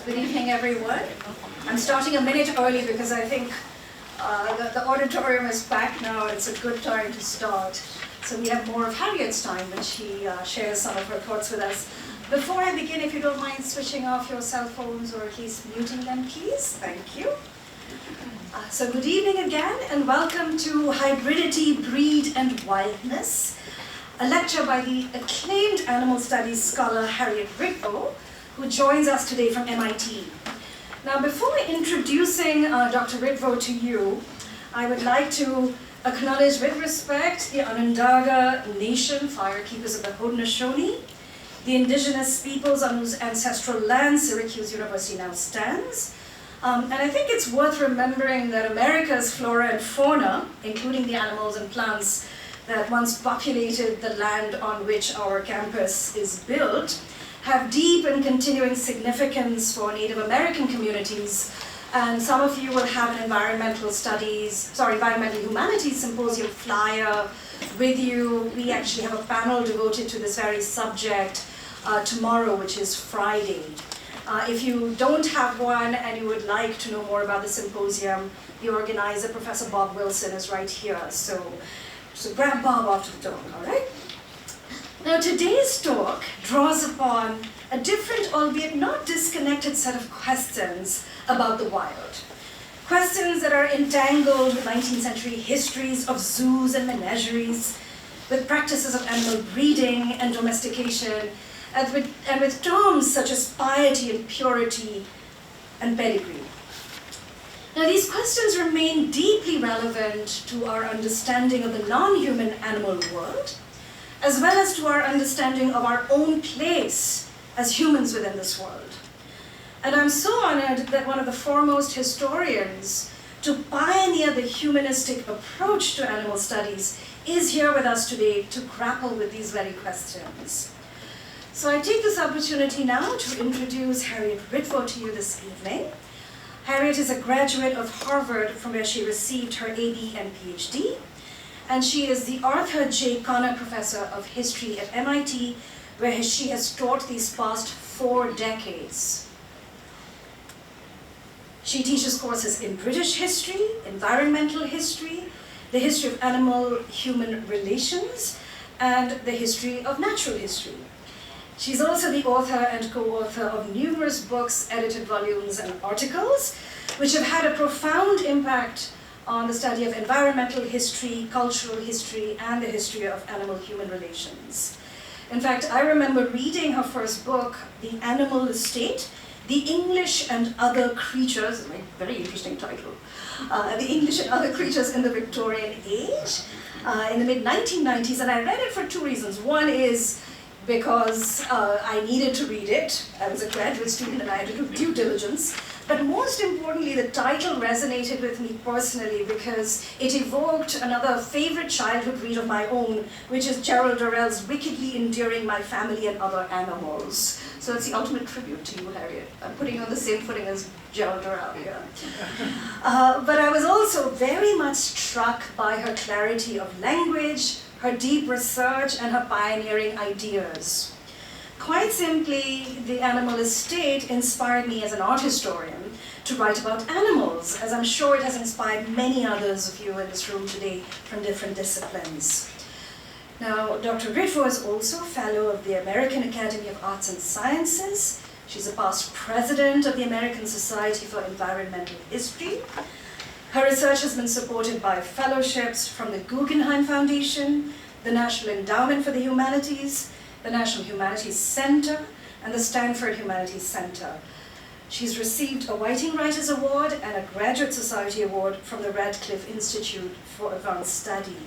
Good evening, everyone. I'm starting a minute early because I think the auditorium is packed now. It's a good time to start. So we have more of Harriet's time when she shares some of her thoughts with us. Before I begin, if you don't mind switching off your cell phones or at least muting them, please. Thank you. So good evening again, and welcome to Hybridity, Breed and Wildness, a lecture by the acclaimed animal studies scholar Harriet Ritvo, who joins us today from MIT. Now, before introducing Dr. Ritvo to you, I would like to acknowledge with respect the Onondaga Nation, firekeepers of the Haudenosaunee, the indigenous peoples on whose ancestral land Syracuse University now stands. And I think it's worth remembering that America's flora and fauna, including the animals and plants that once populated the land on which our campus is built, have deep and continuing significance for Native American communities. And some of you will have an environmental humanities symposium flyer with you. We actually have a panel devoted to this very subject tomorrow, which is Friday. If you don't have one and you would like to know more about the symposium, the organizer, Professor Bob Wilson, is right here. So grab Bob after the talk, all right? Now, today's talk draws upon a different, albeit not disconnected, set of questions about the wild. Questions that are entangled with 19th century histories of zoos and menageries, with practices of animal breeding and domestication, and with terms such as piety and purity and pedigree. Now, these questions remain deeply relevant to our understanding of the non-human animal world, as well as to our understanding of our own place as humans within this world. And I'm so honored that one of the foremost historians to pioneer the humanistic approach to animal studies is here with us today to grapple with these very questions. So I take this opportunity now to introduce Harriet Ritvo to you this evening. Harriet is a graduate of Harvard, from where she received her AB and PhD. And she is the Arthur J. Connor Professor of History at MIT, where she has taught these past 4 decades. She teaches courses in British history, environmental history, the history of animal-human relations, and the history of natural history. She's also the author and co-author of numerous books, edited volumes, and articles, which have had a profound impact on the study of environmental history, cultural history, and the history of animal-human relations. In fact, I remember reading her first book, The Animal Estate, The English and Other Creatures, a very interesting title, The English and Other Creatures in the Victorian Age, in the mid-1990s, and I read it for 2 reasons. One is because I needed to read it. I was a graduate student and I had to do due diligence. But most importantly, the title resonated with me personally because it evoked another favorite childhood read of my own, which is Gerald Durrell's Wickedly Endearing My Family and Other Animals. So it's the ultimate tribute to you, Harriet. I'm putting you on the same footing as Gerald Durrell here. But I was also very much struck by her clarity of language, her deep research, and her pioneering ideas. Quite simply, The Animal Estate inspired me as an art historian to write about animals, as I'm sure it has inspired many others of you in this room today from different disciplines. Now, Dr. Ritvo is also a fellow of the American Academy of Arts and Sciences. She's a past president of the American Society for Environmental History. Her research has been supported by fellowships from the Guggenheim Foundation, the National Endowment for the Humanities, the National Humanities Center, and the Stanford Humanities Center. She's received a Whiting Writers Award and a Graduate Society Award from the Radcliffe Institute for Advanced Study.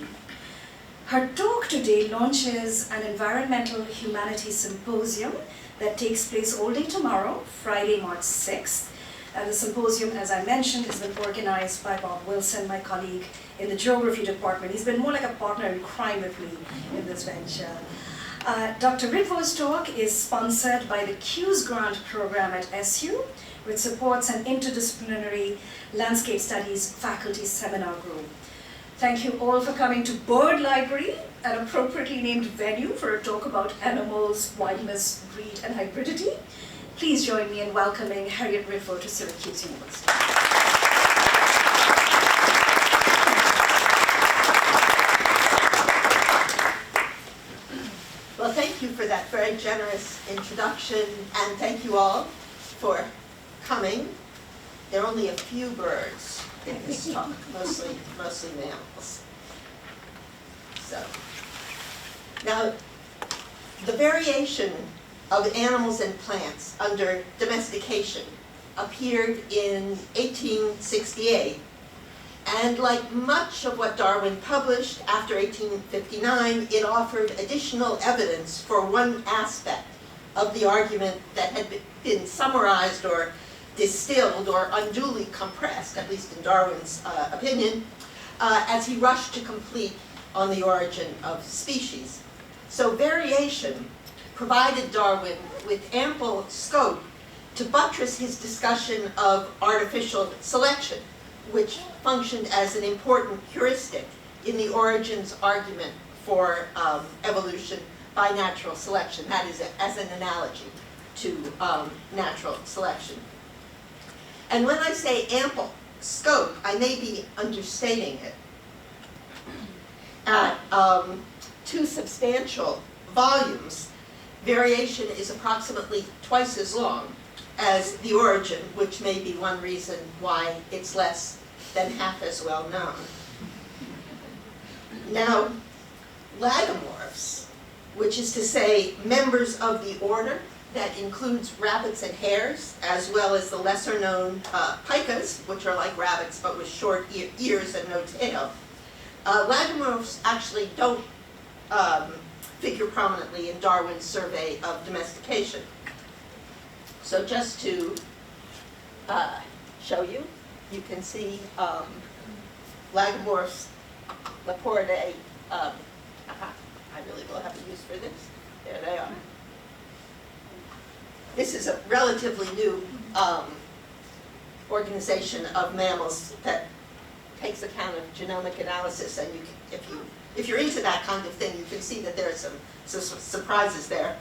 Her talk today launches an environmental humanities symposium that takes place all day tomorrow, Friday, March 6th. And the symposium, as I mentioned, has been organized by Bob Wilson, my colleague in the geography department. He's been more like a partner in crime with me in this venture. Dr. Ritvo's talk is sponsored by the Q's Grant program at SU, which supports an interdisciplinary landscape studies faculty seminar group. Thank you all for coming to Bird Library, an appropriately named venue for a talk about animals, wildness, breed, and hybridity. Please join me in welcoming Harriet Ritvo to Syracuse University. Well, thank you for that very generous introduction, and thank you all for coming. There are only a few birds in this talk, mostly mammals. So, now, the variation of animals and plants under domestication appeared in 1868, and like much of what Darwin published after 1859, it offered additional evidence for one aspect of the argument that had been summarized or distilled or unduly compressed, at least in Darwin's opinion, as he rushed to complete on the origin of species. So variation provided Darwin with ample scope to buttress his discussion of artificial selection, which functioned as an important heuristic in the origins argument for evolution by natural selection. That is, as an analogy to natural selection. And when I say ample scope, I may be understating it. At 2 substantial volumes, variation is approximately twice as long as the origin, which may be one reason why it's less than half as well known. Now, lagomorphs, which is to say members of the order that includes rabbits and hares, as well as the lesser known picas, which are like rabbits but with short ears and no tail, lagomorphs actually don't figure prominently in Darwin's survey of domestication. So just to show you, you can see lagomorphs, Leporidae, I really will have a use for this. There they are. This is a relatively new organization of mammals that takes account of genomic analysis, and you can, if you're into that kind of thing, you can see that there are some surprises there.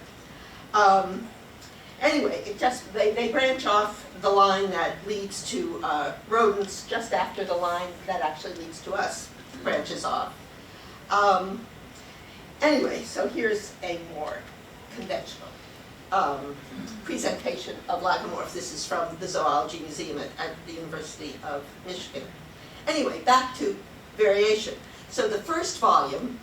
Anyway, they branch off the line that leads to rodents just after the line that actually leads to us branches off. Anyway, so here's a more conventional presentation of lagomorphs. This is from the Zoology Museum at the University of Michigan. Anyway, back to variation. So the first volume,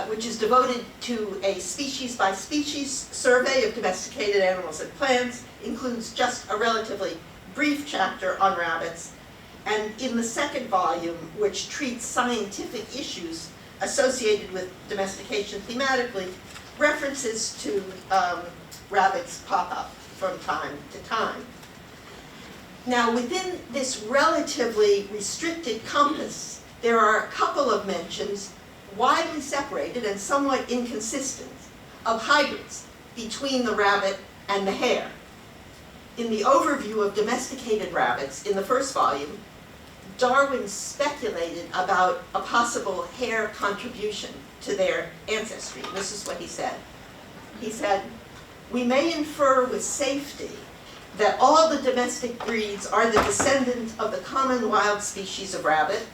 which is devoted to a species-by-species survey of domesticated animals and plants, includes just a relatively brief chapter on rabbits. And in the second volume, which treats scientific issues associated with domestication thematically, references to rabbits pop up from time to time. Now, within this relatively restricted compass, there are a couple of mentions, widely separated and somewhat inconsistent, of hybrids between the rabbit and the hare. In the overview of domesticated rabbits in the first volume, Darwin speculated about a possible hare contribution to their ancestry. This is what he said. He said, "We may infer with safety that all the domestic breeds are the descendant of the common wild species of rabbit,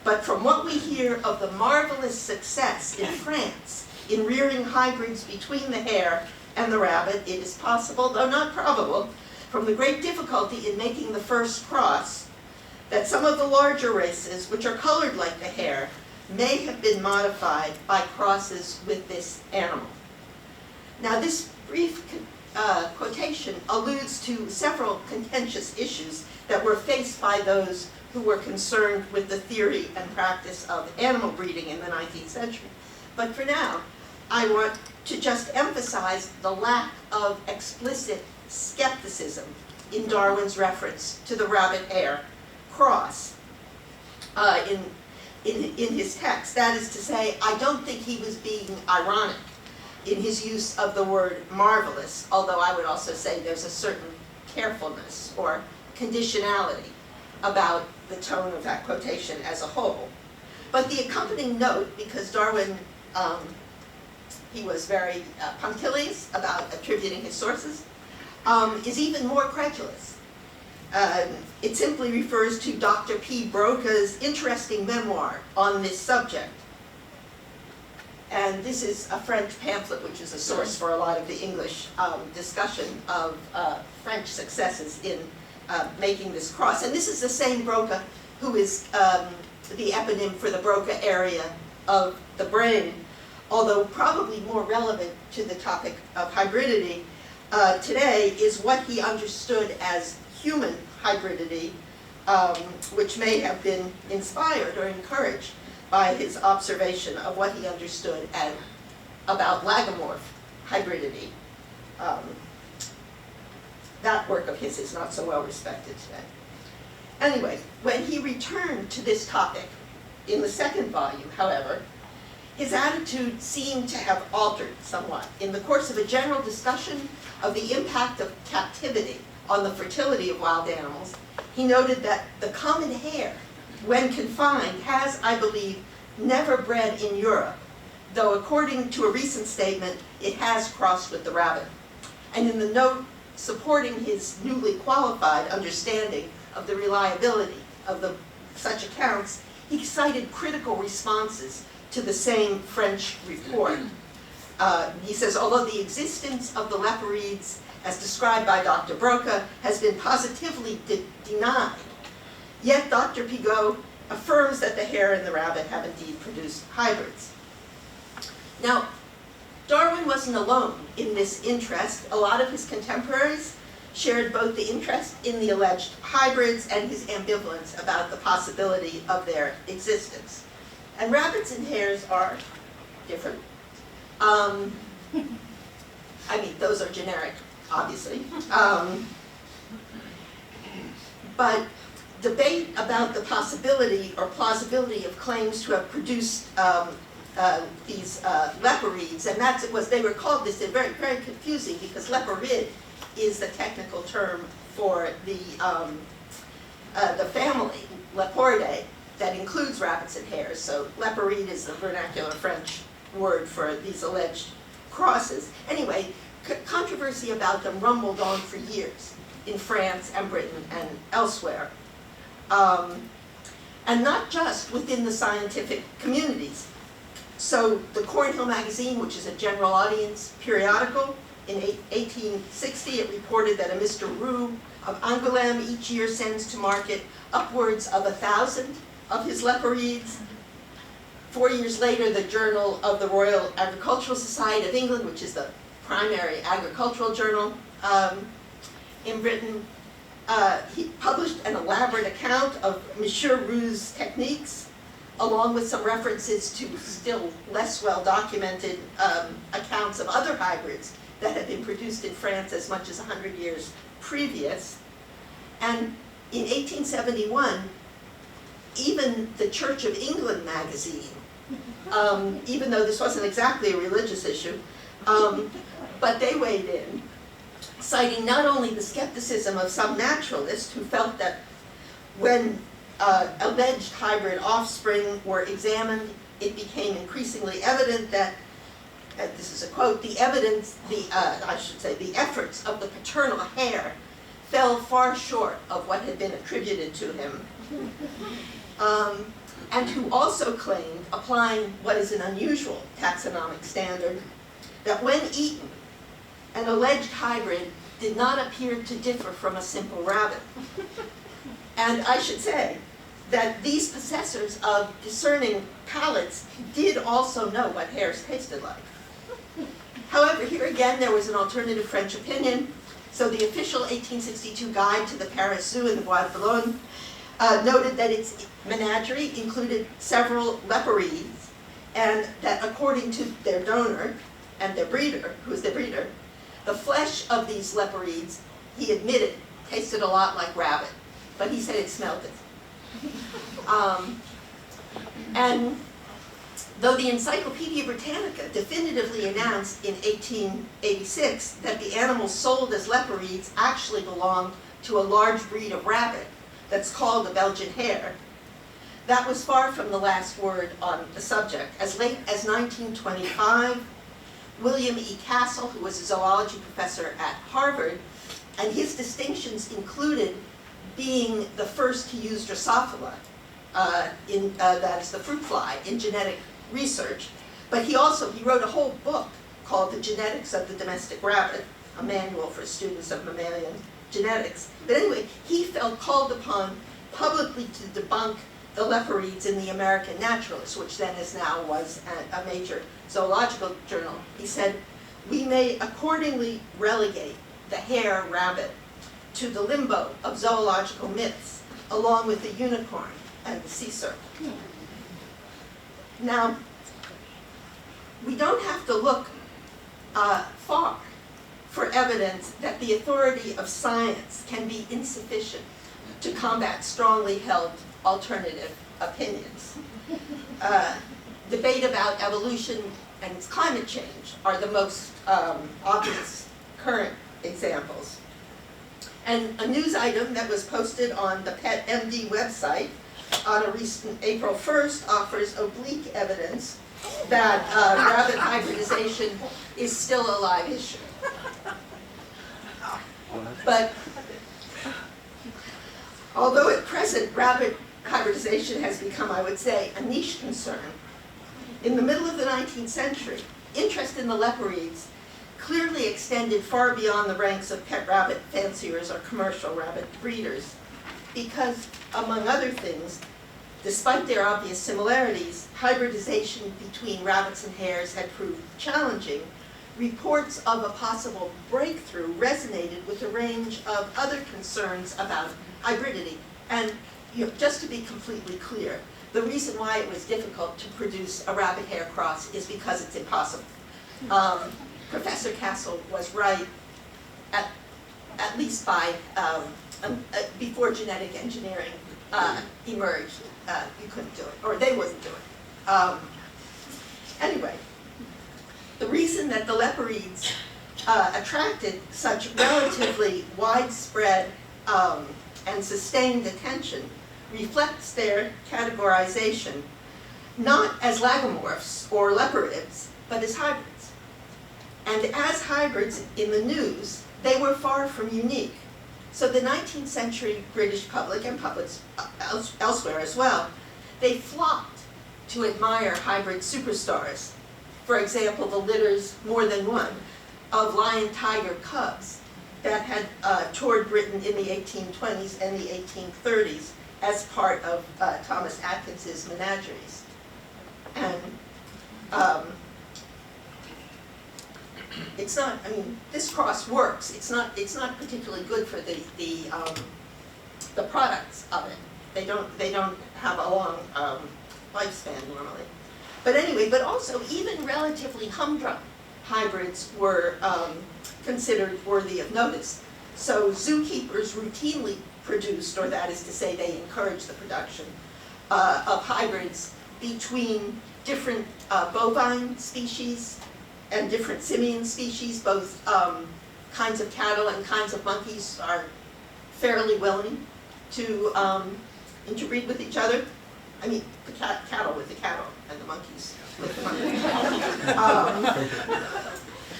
but from what we hear of the marvelous success in France in rearing hybrids between the hare and the rabbit, it is possible, though not probable, from the great difficulty in making the first cross, that some of the larger races, which are colored like the hare, may have been modified by crosses with this animal." Now, this brief quotation alludes to several contentious issues that were faced by those who were concerned with the theory and practice of animal breeding in the 19th century. But for now, I want to just emphasize the lack of explicit skepticism in Darwin's reference to the rabbit-hare cross in his text. That is to say, I don't think he was being ironic in his use of the word marvelous, although I would also say there's a certain carefulness or conditionality about the tone of that quotation as a whole. But the accompanying note, because Darwin, he was very punctilious about attributing his sources, is even more credulous. It simply refers to Dr. P. Broca's interesting memoir on this subject. And this is a French pamphlet, which is a source for a lot of the English discussion of French successes in making this cross. And this is the same Broca who is the eponym for the Broca area of the brain, although probably more relevant to the topic of hybridity today is what he understood as human hybridity, which may have been inspired or encouraged by his observation of what he understood about lagomorph hybridity. That work of his is not so well respected today. Anyway, when he returned to this topic in the second volume, however, his attitude seemed to have altered somewhat. In the course of a general discussion of the impact of captivity on the fertility of wild animals, he noted that the common hare, when confined, has, I believe, never bred in Europe, though according to a recent statement, it has crossed with the rabbit. And in the note supporting his newly qualified understanding of the reliability of such accounts, he cited critical responses to the same French report. He says, although the existence of the leporides, as described by Dr. Broca, has been positively denied, yet Dr. Pigot affirms that the hare and the rabbit have indeed produced hybrids. Now, Darwin wasn't alone in this interest. A lot of his contemporaries shared both the interest in the alleged hybrids and his ambivalence about the possibility of their existence. And rabbits and hares are different. I mean, those are generic, obviously. But debate about the possibility or plausibility of claims to have produced these leporids, and they were called this, very, very confusing because leporid is the technical term for the family, Leporidae, that includes rabbits and hares. So leporid is the vernacular French word for these alleged crosses. Anyway, controversy about them rumbled on for years in France and Britain and elsewhere. And not just within the scientific communities. So the Cornhill magazine, which is a general audience periodical, in 1860 it reported that a Mr. Roux of Angoulême each year sends to market upwards of 1,000 of his leporids. 4 years later, the Journal of the Royal Agricultural Society of England, which is the primary agricultural journal in Britain, he published an elaborate account of Monsieur Roux's techniques, along with some references to still less well-documented accounts of other hybrids that had been produced in France as much as 100 years previous. And in 1871, even the Church of England magazine, even though this wasn't exactly a religious issue, but they weighed in, citing not only the skepticism of some naturalists who felt that when alleged hybrid offspring were examined, it became increasingly evident that, this is a quote, the efforts of the paternal hare fell far short of what had been attributed to him. And who also claimed, applying what is an unusual taxonomic standard, that when eaten, an alleged hybrid did not appear to differ from a simple rabbit. And I should say that these possessors of discerning palates did also know what hares tasted like. However, here again there was an alternative French opinion. So the official 1862 guide to the Paris Zoo in the Bois de Boulogne noted that its menagerie included several leporids, and that according to their donor and their breeder, who is the breeder, the flesh of these leporids, he admitted, tasted a lot like rabbit, but he said it smelled it. And though the Encyclopedia Britannica definitively announced in 1886 that the animals sold as leporids actually belonged to a large breed of rabbit that's called the Belgian hare, that was far from the last word on the subject. As late as 1925, William E. Castle, who was a zoology professor at Harvard, And his distinctions included being the first to use Drosophila, that is the fruit fly, in genetic research. But he wrote a whole book called The Genetics of the Domestic Rabbit, a manual for students of mammalian genetics. But anyway, he felt called upon publicly to debunk the leporides in the American Naturalist, which then was a major zoological journal. He said, "We may accordingly relegate the hare rabbit to the limbo of zoological myths, along with the unicorn and the sea serpent." Now, we don't have to look far for evidence that the authority of science can be insufficient to combat strongly held alternative opinions. Debate about evolution and climate change are the most obvious current examples. And a news item that was posted on the Pet MD website on a recent April 1st offers oblique evidence that rabbit hybridization is still a live issue. But although at present rabbit hybridization has become, I would say, a niche concern, in the middle of the 19th century, interest in the leporides clearly extended far beyond the ranks of pet rabbit fanciers or commercial rabbit breeders, because, among other things, despite their obvious similarities, hybridization between rabbits and hares had proved challenging. Reports of a possible breakthrough resonated with a range of other concerns about hybridity. And just to be completely clear, the reason why it was difficult to produce a rabbit-hare cross is because it's impossible. Professor Castle was right, at least by before genetic engineering emerged. You couldn't do it, or they wouldn't do it. Anyway, the reason that the leporides attracted such relatively widespread and sustained attention reflects their categorization not as lagomorphs or leporids, but as hybrids. And as hybrids in the news, they were far from unique. So the 19th century British public, and publics elsewhere as well, they flocked to admire hybrid superstars. For example, the litters, more than one, of lion-tiger cubs that had toured Britain in the 1820s and the 1830s as part of Thomas Atkins's menageries. And it's not, I mean, this cross works. It's not particularly good for the products of it. They don't have a long lifespan normally. But anyway, but also even relatively humdrum hybrids were considered worthy of notice. So zookeepers routinely produced, or that is to say they encouraged the production of hybrids between different bovine species and different simian species. Both kinds of cattle and kinds of monkeys are fairly willing to interbreed with each other. I mean, the cattle with the cattle and the monkeys with the monkeys.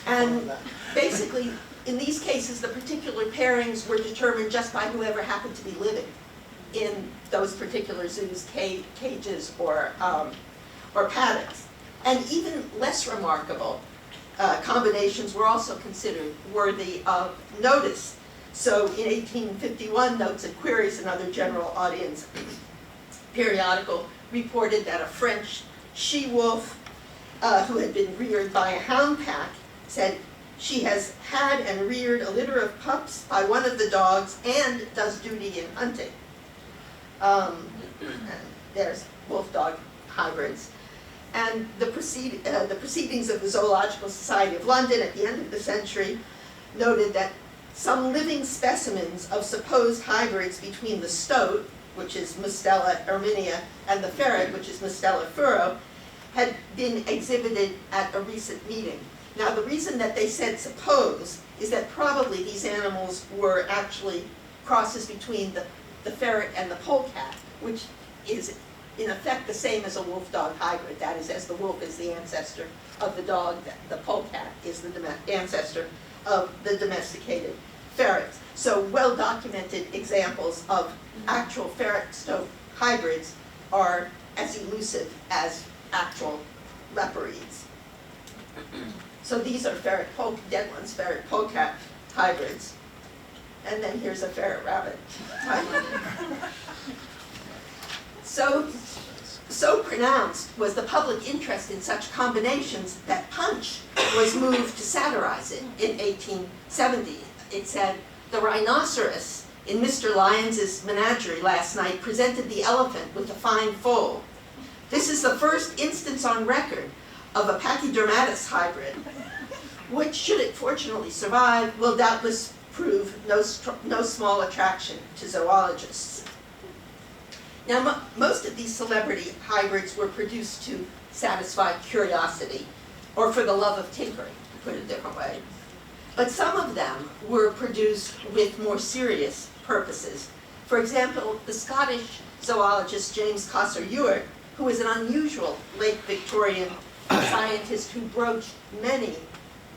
And basically, in these cases, the particular pairings were determined just by whoever happened to be living in those particular zoos' cages or paddocks. And even less remarkable combinations were also considered worthy of notice. So in 1851, Notes and Queries, another general audience periodical, reported that a French she-wolf who had been reared by a hound pack said, "She has had and reared a litter of pups by one of the dogs and does duty in hunting." And there's wolf-dog hybrids. And the proceedings of the Zoological Society of London at the end of the century noted that some living specimens of supposed hybrids between the stoat, which is Mustela erminea, and the ferret, which is Mustela furro, had been exhibited at a recent meeting. Now, the reason that they said suppose is that probably these animals were actually crosses between the ferret and the polecat, which is in effect the same as a wolf-dog hybrid. That is, as the wolf is the ancestor of the dog, the polecat is the ancestor of the domesticated ferrets. So well-documented examples of actual ferret-stoat hybrids are as elusive as actual leopards. So these are dead ones, ferret polecat hybrids. And then here's a ferret rabbit hybrid. So pronounced was the public interest in such combinations that Punch was moved to satirize it in 1870. It said, "The rhinoceros in Mr. Lyons's menagerie last night presented the elephant with a fine foal. This is the first instance on record of a pachydermatous hybrid, which, should it fortunately survive, will doubtless prove no small attraction to zoologists." Now, most of these celebrity hybrids were produced to satisfy curiosity, or for the love of tinkering, to put it a different way. But some of them were produced with more serious purposes. For example, the Scottish zoologist James Coster Ewart, who was an unusual late Victorian scientist who broached many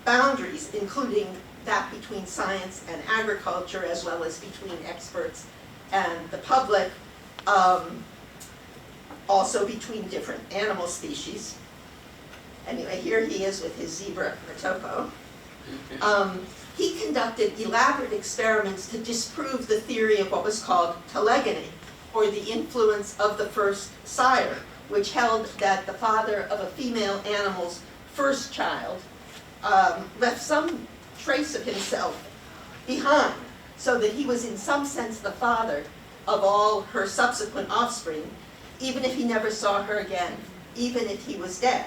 boundaries, including that between science and agriculture, as well as between experts and the public, also between different animal species. Anyway, here he is with his zebra Matopo. He conducted elaborate experiments to disprove the theory of what was called telegony, or the influence of the first sire, which held that the father of a female animal's first child left some trace of himself behind, so that he was in some sense the father of all her subsequent offspring, even if he never saw her again, even if he was dead.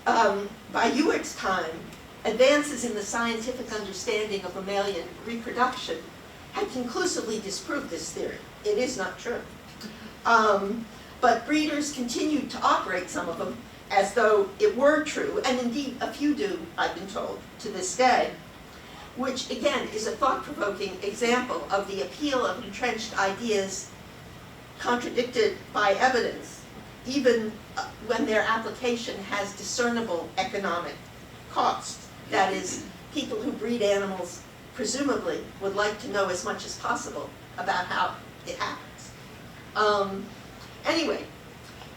By Ewart's time, advances in the scientific understanding of mammalian reproduction had conclusively disproved this theory. It is not true. But breeders continued to operate some of them as though it were true, and indeed a few do, I've been told, to this day, which again is a thought-provoking example of the appeal of entrenched ideas contradicted by evidence, even when their application has discernible economic cost. That is, people who breed animals presumably would like to know as much as possible about how it happens. Anyway,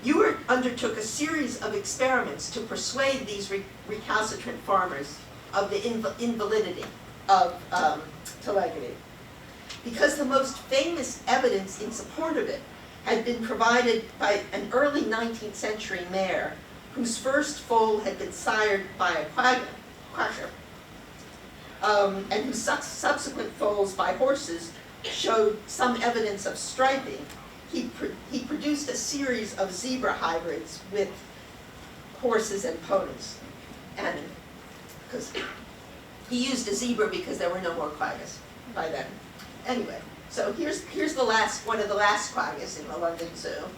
Ewart undertook a series of experiments to persuade these recalcitrant farmers of the invalidity of telegony, because the most famous evidence in support of it had been provided by an early 19th century mare whose first foal had been sired by a quagga, and whose subsequent foals by horses showed some evidence of striping. He produced a series of zebra hybrids with horses and ponies, and because he used a zebra because there were no more quaggas by then. Anyway, so here's one of the last quaggas in the London Zoo.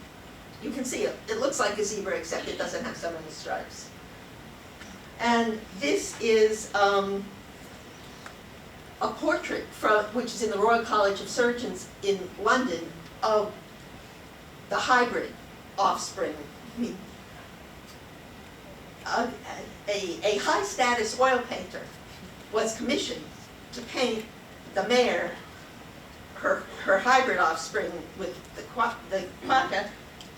You can see it. It looks like a zebra, except it doesn't have so many stripes. And this is a portrait which is in the Royal College of Surgeons in London of the hybrid offspring. A high-status oil painter was commissioned to paint the mare, her hybrid offspring with the quagga,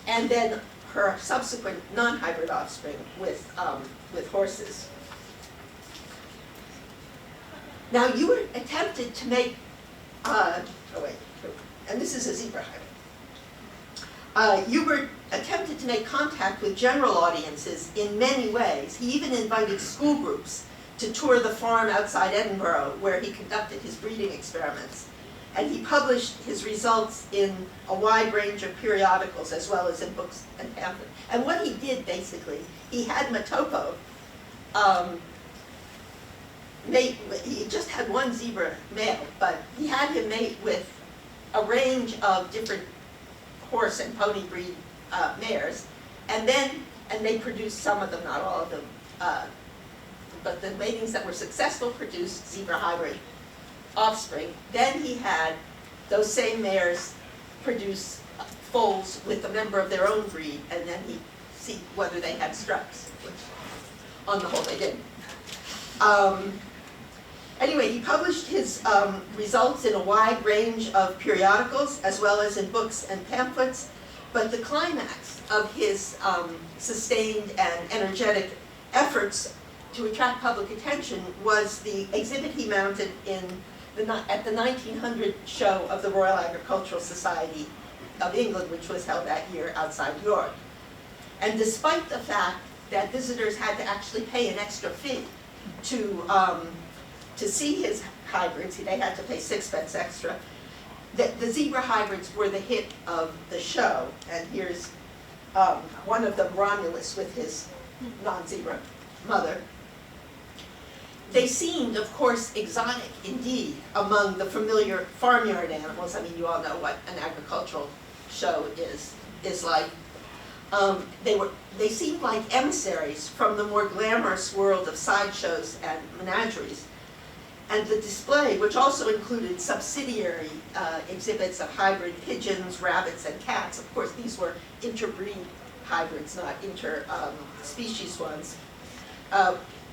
and then her subsequent non-hybrid offspring with horses. Now, Ewart attempted to make, and this is a zebra hybrid. Ewart attempted to make contact with general audiences in many ways. He even invited school groups to tour the farm outside Edinburgh, where he conducted his breeding experiments. And he published his results in a wide range of periodicals, as well as in books and pamphlets. And what he did, basically, he had Matopo mate. He just had one zebra male, but he had him mate with a range of different horse and pony breed mares, and they produced some of them, not all of them, but the matings that were successful produced zebra hybrid offspring. Then he had those same mares produce foals with a member of their own breed, and then he'd see whether they had stripes, which on the whole they didn't. Anyway, he published his results in a wide range of periodicals, as well as in books and pamphlets, but the climax of his sustained and energetic efforts to attract public attention was the exhibit he mounted at the 1900 show of the Royal Agricultural Society of England, which was held that year outside York. And despite the fact that visitors had to actually pay an extra fee to see his hybrids, they had to pay 6 pence extra, the zebra hybrids were the hit of the show. And here's one of them, Romulus, with his non-zebra mother. They seemed, of course, exotic indeed among the familiar farmyard animals. I mean, you all know what an agricultural show is like. They seemed like emissaries from the more glamorous world of sideshows and menageries. And the display, which also included subsidiary exhibits of hybrid pigeons, rabbits, and cats. Of course, these were interbreed hybrids, not interspecies ones.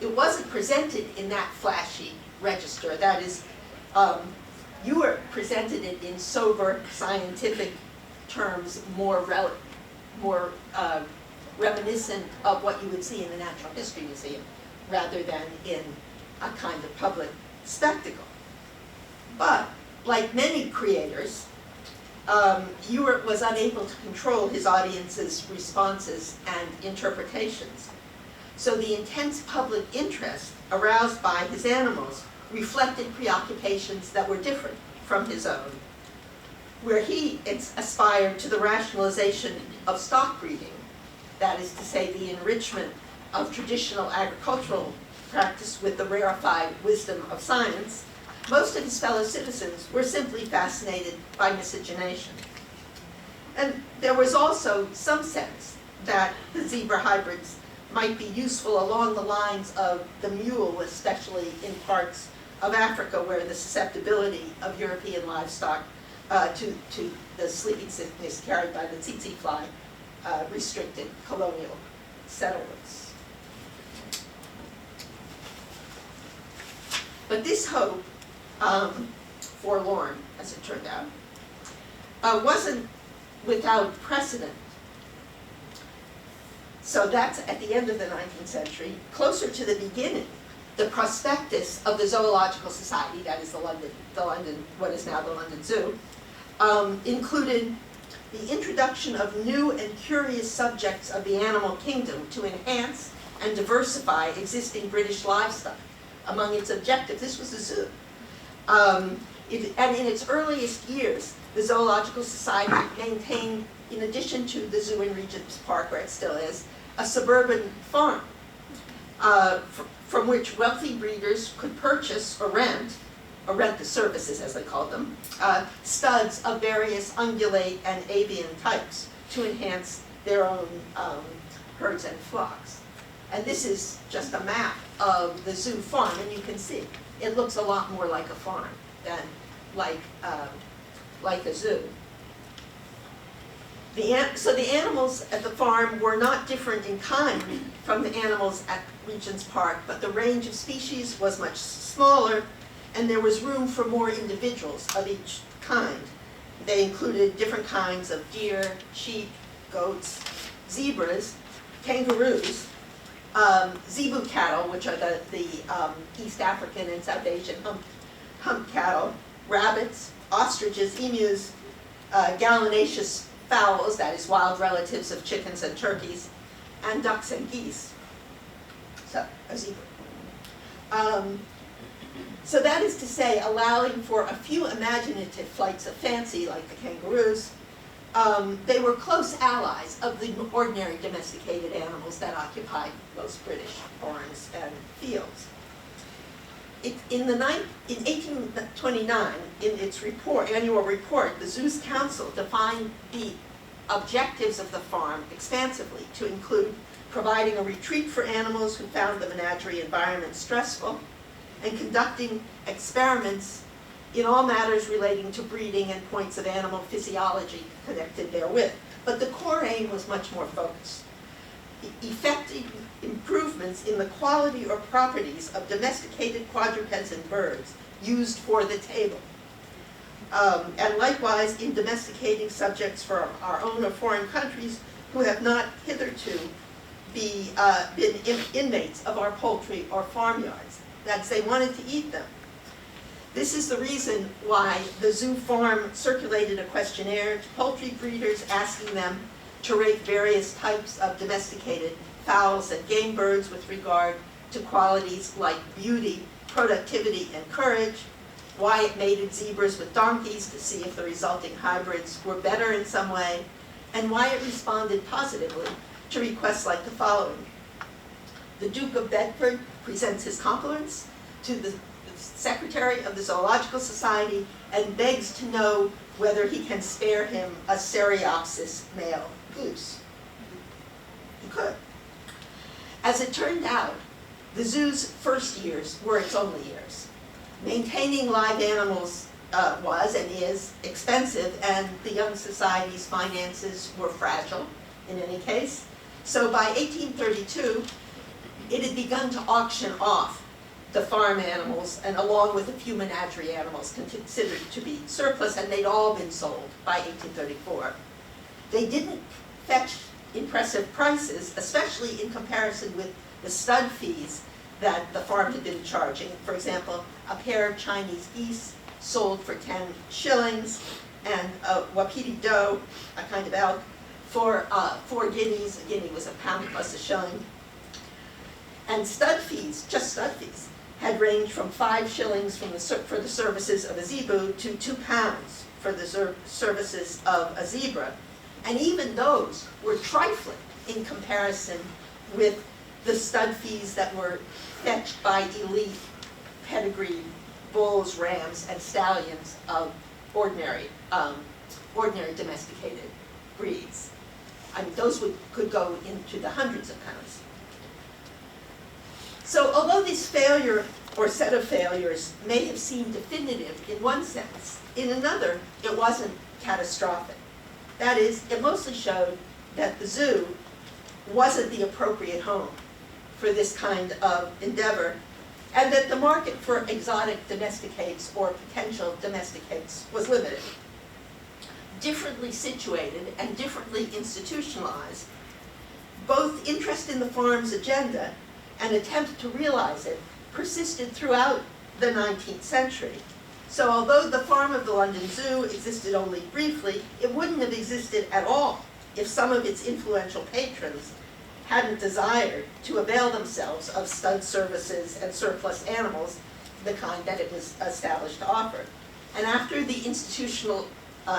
It wasn't presented in that flashy register. That is, you were presented it in sober, scientific terms, more reminiscent of what you would see in the Natural History Museum, rather than in a kind of public spectacle. But, like many creators, Ewart was unable to control his audience's responses and interpretations. So the intense public interest aroused by his animals reflected preoccupations that were different from his own, where he aspired to the rationalization of stock breeding, that is to say, the enrichment of traditional agricultural practice with the rarefied wisdom of science. Most of his fellow citizens were simply fascinated by miscegenation. And there was also some sense that the zebra hybrids might be useful along the lines of the mule, especially in parts of Africa where the susceptibility of European livestock to the sleeping sickness carried by the tsetse fly restricted colonial settlements. But this hope, forlorn as it turned out, wasn't without precedent. So that's at the end of the 19th century. Closer to the beginning, the prospectus of the Zoological Society, that is the London, what is now the London Zoo, included the introduction of new and curious subjects of the animal kingdom to enhance and diversify existing British livestock. Among its objectives, this was a zoo. And in its earliest years, the Zoological Society maintained, in addition to the zoo in Regent's Park, where it still is, a suburban farm from which wealthy breeders could purchase or rent the services, as they called them, studs of various ungulate and avian types to enhance their own herds and flocks. And this is just a map of the zoo farm, and you can see it looks a lot more like a farm than like a zoo. So the animals at the farm were not different in kind from the animals at Regent's Park, but the range of species was much smaller, and there was room for more individuals of each kind. They included different kinds of deer, sheep, goats, zebras, kangaroos, zebu cattle, which are the East African and South Asian hump cattle, rabbits, ostriches, emus, gallinaceous fowls, that is wild relatives of chickens and turkeys, and ducks and geese. So, a zebra. So that is to say, allowing for a few imaginative flights of fancy, like the kangaroos, they were close allies of the ordinary domesticated animals that occupied most British barns and fields. In 1829, in its annual report, the Zoo's Council defined the objectives of the farm expansively to include providing a retreat for animals who found the menagerie environment stressful, and conducting experiments in all matters relating to breeding and points of animal physiology connected therewith. But the core aim was much more focused. effective improvements in the quality or properties of domesticated quadrupeds and birds used for the table. And likewise in domesticating subjects for our own or foreign countries who have not hitherto been inmates of our poultry or farmyards. That's they wanted to eat them. This is the reason why the zoo farm circulated a questionnaire to poultry breeders asking them to rate various types of domesticated fowls and game birds with regard to qualities like beauty, productivity, and courage, why it mated zebras with donkeys to see if the resulting hybrids were better in some way, and why it responded positively to requests like the following. The Duke of Bedford presents his compliments to the Secretary of the Zoological Society and begs to know whether he can spare him a Syracuse male goose. He could. As it turned out, the zoo's first years were its only years. Maintaining live animals was and is expensive, and the young society's finances were fragile in any case. So by 1832, it had begun to auction off the farm animals, and along with a few menagerie animals considered to be surplus, and they'd all been sold by 1834. They didn't fetch impressive prices, especially in comparison with the stud fees that the farm had been charging. For example, a pair of Chinese geese sold for 10 shillings, and a wapiti doe, a kind of elk, for 4 guineas. A guinea was a pound plus a shilling. And stud fees, just stud fees, had ranged from 5 shillings for the services of a zebu to 2 pounds for the services of a zebra. And even those were trifling in comparison with the stud fees that were fetched by elite pedigreed bulls, rams, and stallions of ordinary domesticated breeds. I mean, those could go into the hundreds of pounds. So although this failure or set of failures may have seemed definitive in one sense, in another it wasn't catastrophic. That is, it mostly showed that the zoo wasn't the appropriate home for this kind of endeavor, and that the market for exotic domesticates or potential domesticates was limited. Differently situated and differently institutionalized, both interest in the farm's agenda and attempt to realize it persisted throughout the 19th century. So although the farm of the London Zoo existed only briefly, it wouldn't have existed at all if some of its influential patrons hadn't desired to avail themselves of stud services and surplus animals, the kind that it was established to offer. And after the institutional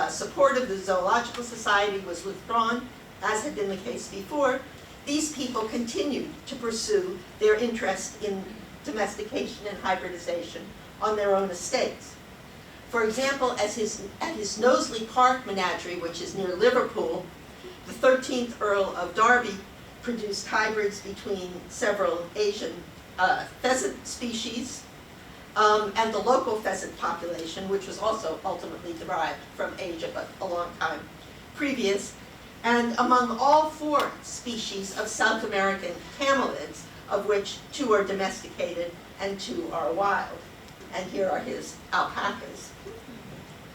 support of the Zoological Society was withdrawn, as had been the case before, these people continued to pursue their interest in domestication and hybridization on their own estates. For example, at his Knowsley Park menagerie, which is near Liverpool, the 13th Earl of Derby produced hybrids between several Asian pheasant species and the local pheasant population, which was also ultimately derived from Asia, but a long time previous, and among all 4 species of South American camelids, of which 2 are domesticated and 2 are wild. And here are his alpacas.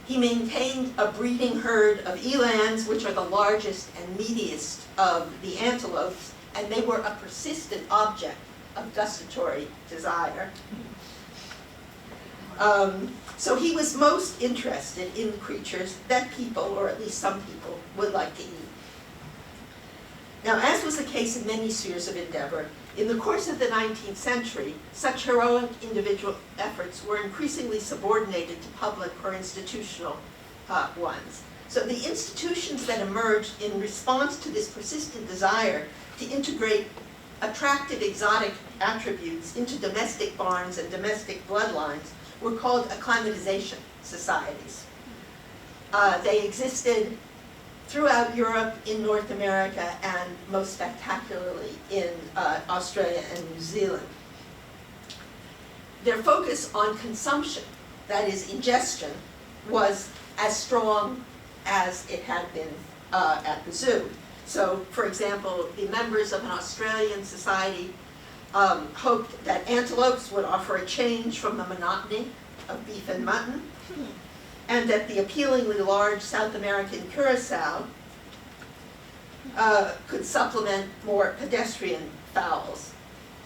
He maintained a breeding herd of elands, which are the largest and meatiest of the antelopes, and they were a persistent object of gustatory desire. So he was most interested in creatures that people, or at least some people, would like to eat. Now, as was the case in many spheres of endeavor, in the course of the 19th century, such heroic individual efforts were increasingly subordinated to public or institutional ones. So the institutions that emerged in response to this persistent desire to integrate attractive exotic attributes into domestic barns and domestic bloodlines were called acclimatization societies. They existed throughout Europe, in North America, and most spectacularly in Australia and New Zealand. Their focus on consumption, that is ingestion, was as strong as it had been at the zoo. So, for example, the members of an Australian society hoped that antelopes would offer a change from the monotony of beef and mutton, and that the appealingly large South American curassow could supplement more pedestrian fowls.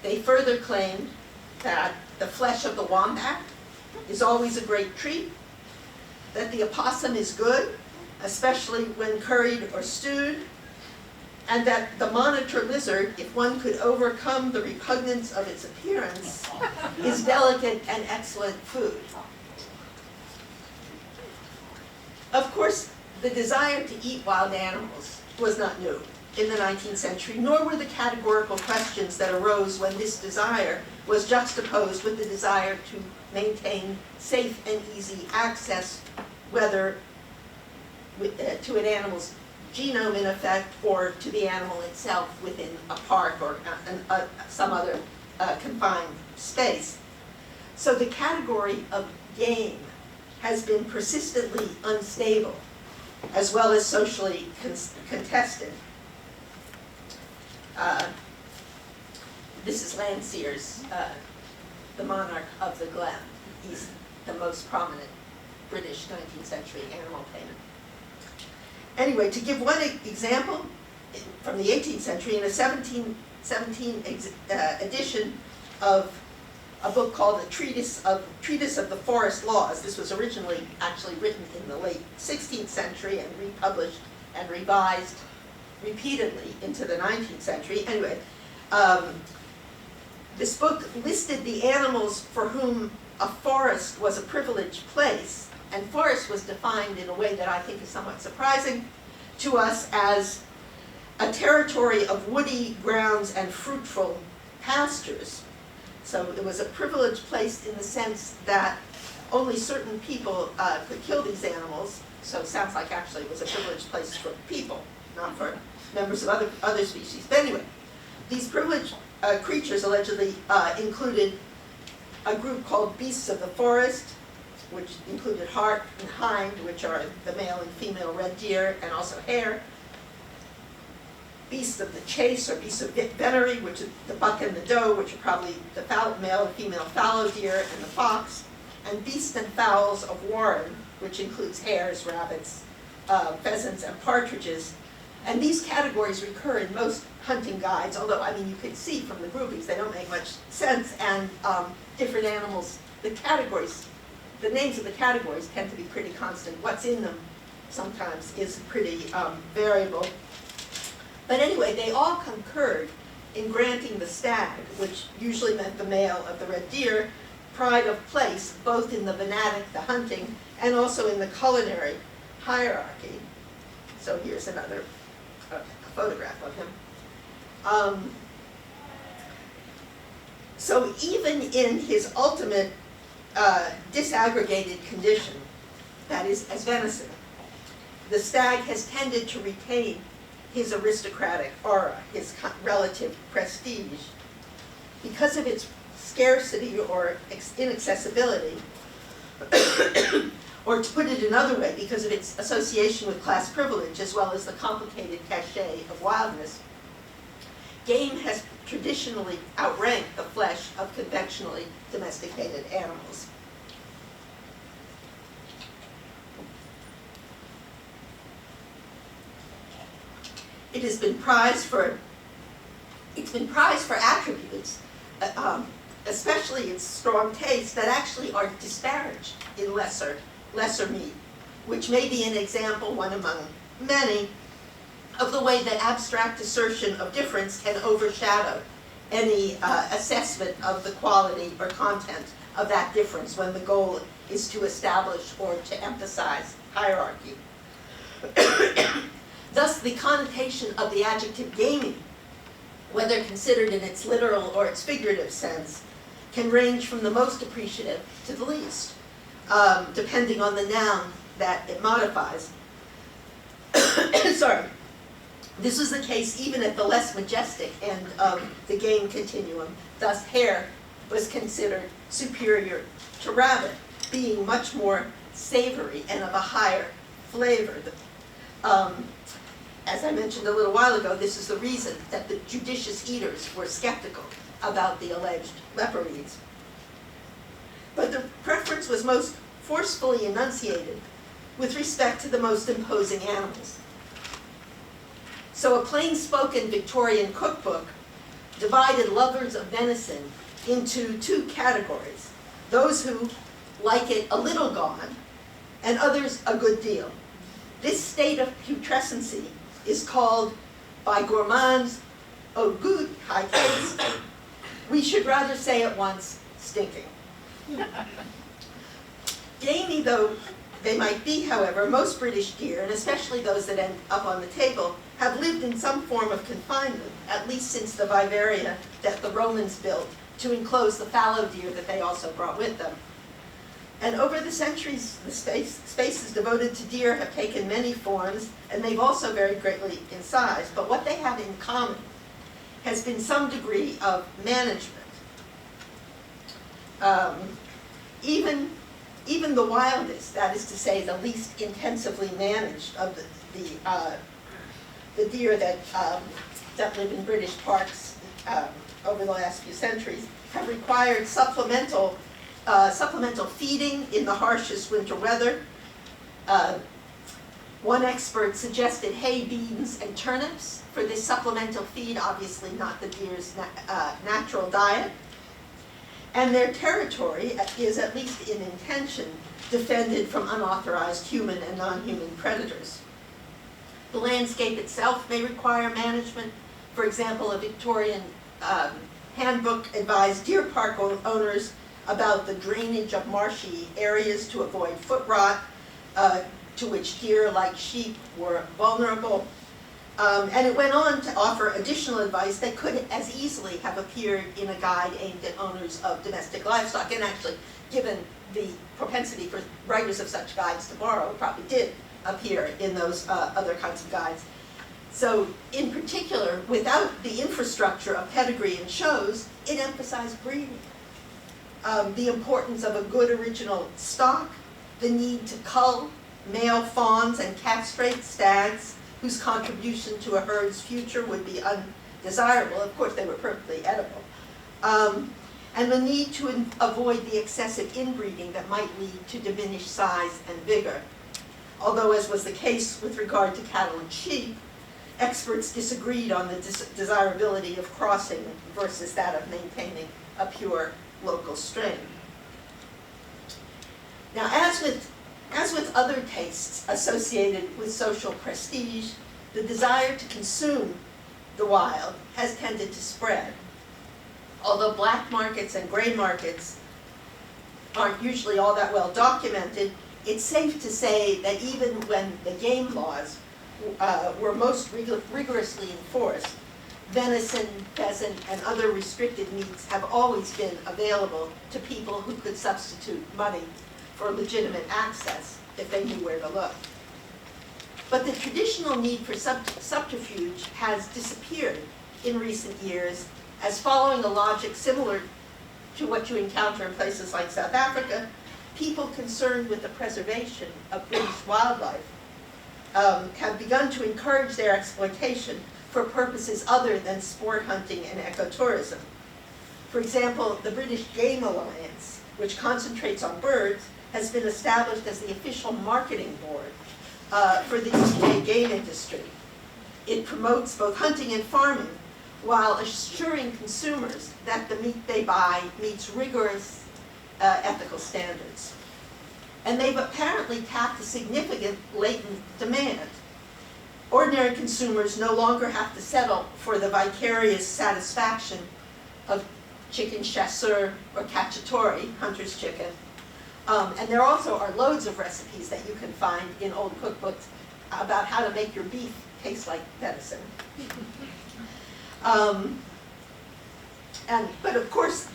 They further claimed that the flesh of the wombat is always a great treat, that the opossum is good, especially when curried or stewed, and that the monitor lizard, if one could overcome the repugnance of its appearance, is delicate and excellent food. Of course, the desire to eat wild animals was not new in the 19th century, nor were the categorical questions that arose when this desire was juxtaposed with the desire to maintain safe and easy access, whether to an animal's genome in effect or to the animal itself within a park or some other confined space. So the category of game has been persistently unstable as well as socially contested. This is Landseer's The Monarch of the Glen. He's the most prominent British 19th century animal painter. Anyway, to give one example from the 18th century, in a 1717 edition of a book called The Treatise of the Forest Laws. This was originally actually written in the late 16th century and republished and revised repeatedly into the 19th century. Anyway, this book listed the animals for whom a forest was a privileged place, and forest was defined in a way that I think is somewhat surprising to us as a territory of woody grounds and fruitful pastures. So it was a privileged place in the sense that only certain people could kill these animals. So it sounds like actually it was a privileged place for people, not for members of other species. But anyway, these privileged creatures allegedly included a group called beasts of the forest, which included hart and hind, which are the male and female red deer, and also hare. Beasts of the chase, or beasts of venery, which is the buck and the doe, which are probably the male and female fallow deer and the fox. And beasts and fowls of warren, which includes hares, rabbits, pheasants, and partridges. And these categories recur in most hunting guides, although, I mean, you can see from the groupings, they don't make much sense, and different animals, the categories, the names of the categories tend to be pretty constant. What's in them sometimes is pretty variable. But anyway, they all concurred in granting the stag, which usually meant the male of the red deer, pride of place, both in the venatic, the hunting, and also in the culinary hierarchy. So here's another photograph of him. So even in his ultimate disaggregated condition, that is, as venison, the stag has tended to retain his aristocratic aura, his relative prestige, because of its scarcity or inaccessibility, or to put it another way, because of its association with class privilege as well as the complicated cachet of wildness. Game has traditionally outranked the flesh of conventionally domesticated animals. It has been prized for attributes, especially its strong taste, that actually are disparaged in lesser meat, which may be an example, one among many, of the way that abstract assertion of difference can overshadow any assessment of the quality or content of that difference when the goal is to establish or to emphasize hierarchy. Thus, the connotation of the adjective gamey, whether considered in its literal or its figurative sense, can range from the most appreciative to the least, depending on the noun that it modifies. Sorry. This was the case even at the less majestic end of the game continuum. Thus, hare was considered superior to rabbit, being much more savory and of a higher flavor. as I mentioned a little while ago, this is the reason that the judicious eaters were skeptical about the alleged leoparids. But the preference was most forcefully enunciated with respect to the most imposing animals. So a plain-spoken Victorian cookbook divided lovers of venison into two categories: those who like it a little gone, and others a good deal. This state of putrescency is called by gourmands au goût high taste. We should rather say at once, stinking. Gamey though they might be, however, most British deer, and especially those that end up on the table, have lived in some form of confinement, at least since the vivaria that the Romans built to enclose the fallow deer that they also brought with them. And over the centuries, the spaces devoted to deer have taken many forms, and they've also varied greatly in size. But what they have in common has been some degree of management. Even the wildest, that is to say, the least intensively managed of the deer that live in British parks over the last few centuries, have required supplemental feeding in the harshest winter weather. One expert suggested hay, beans, and turnips for this supplemental feed, obviously not the deer's natural diet. And their territory is, at least in intention, defended from unauthorized human and non-human predators. The landscape itself may require management. For example, a Victorian handbook advised deer park owners about the drainage of marshy areas to avoid foot rot, to which deer, like sheep, were vulnerable. And it went on to offer additional advice that could as easily have appeared in a guide aimed at owners of domestic livestock, and actually, given the propensity for writers of such guides to borrow, it probably did appear in those other kinds of guides. So, in particular, without the infrastructure of pedigree and shows, it emphasized breeding. The importance of a good original stock, the need to cull male fawns and castrate stags whose contribution to a herd's future would be undesirable. Of course, they were perfectly edible. And the need to avoid the excessive inbreeding that might lead to diminished size and vigor. Although, as was the case with regard to cattle and sheep, experts disagreed on the desirability of crossing versus that of maintaining a pure local strain. Now, as with other tastes associated with social prestige, the desire to consume the wild has tended to spread. Although black markets and gray markets aren't usually all that well documented, it's safe to say that even when the game laws were most rigorously enforced, venison, pheasant, and other restricted meats have always been available to people who could substitute money for legitimate access if they knew where to look. But the traditional need for subterfuge has disappeared in recent years, as following a logic similar to what you encounter in places like South Africa, people concerned with the preservation of British wildlife have begun to encourage their exploitation for purposes other than sport hunting and ecotourism. For example, the British Game Alliance, which concentrates on birds, has been established as the official marketing board for the UK game industry. It promotes both hunting and farming while assuring consumers that the meat they buy meets rigorous ethical standards. And they've apparently tapped a significant latent demand. Ordinary consumers no longer have to settle for the vicarious satisfaction of chicken chasseur or cacciatore, hunter's chicken. And there also are loads of recipes that you can find in old cookbooks about how to make your beef taste like venison. But of course,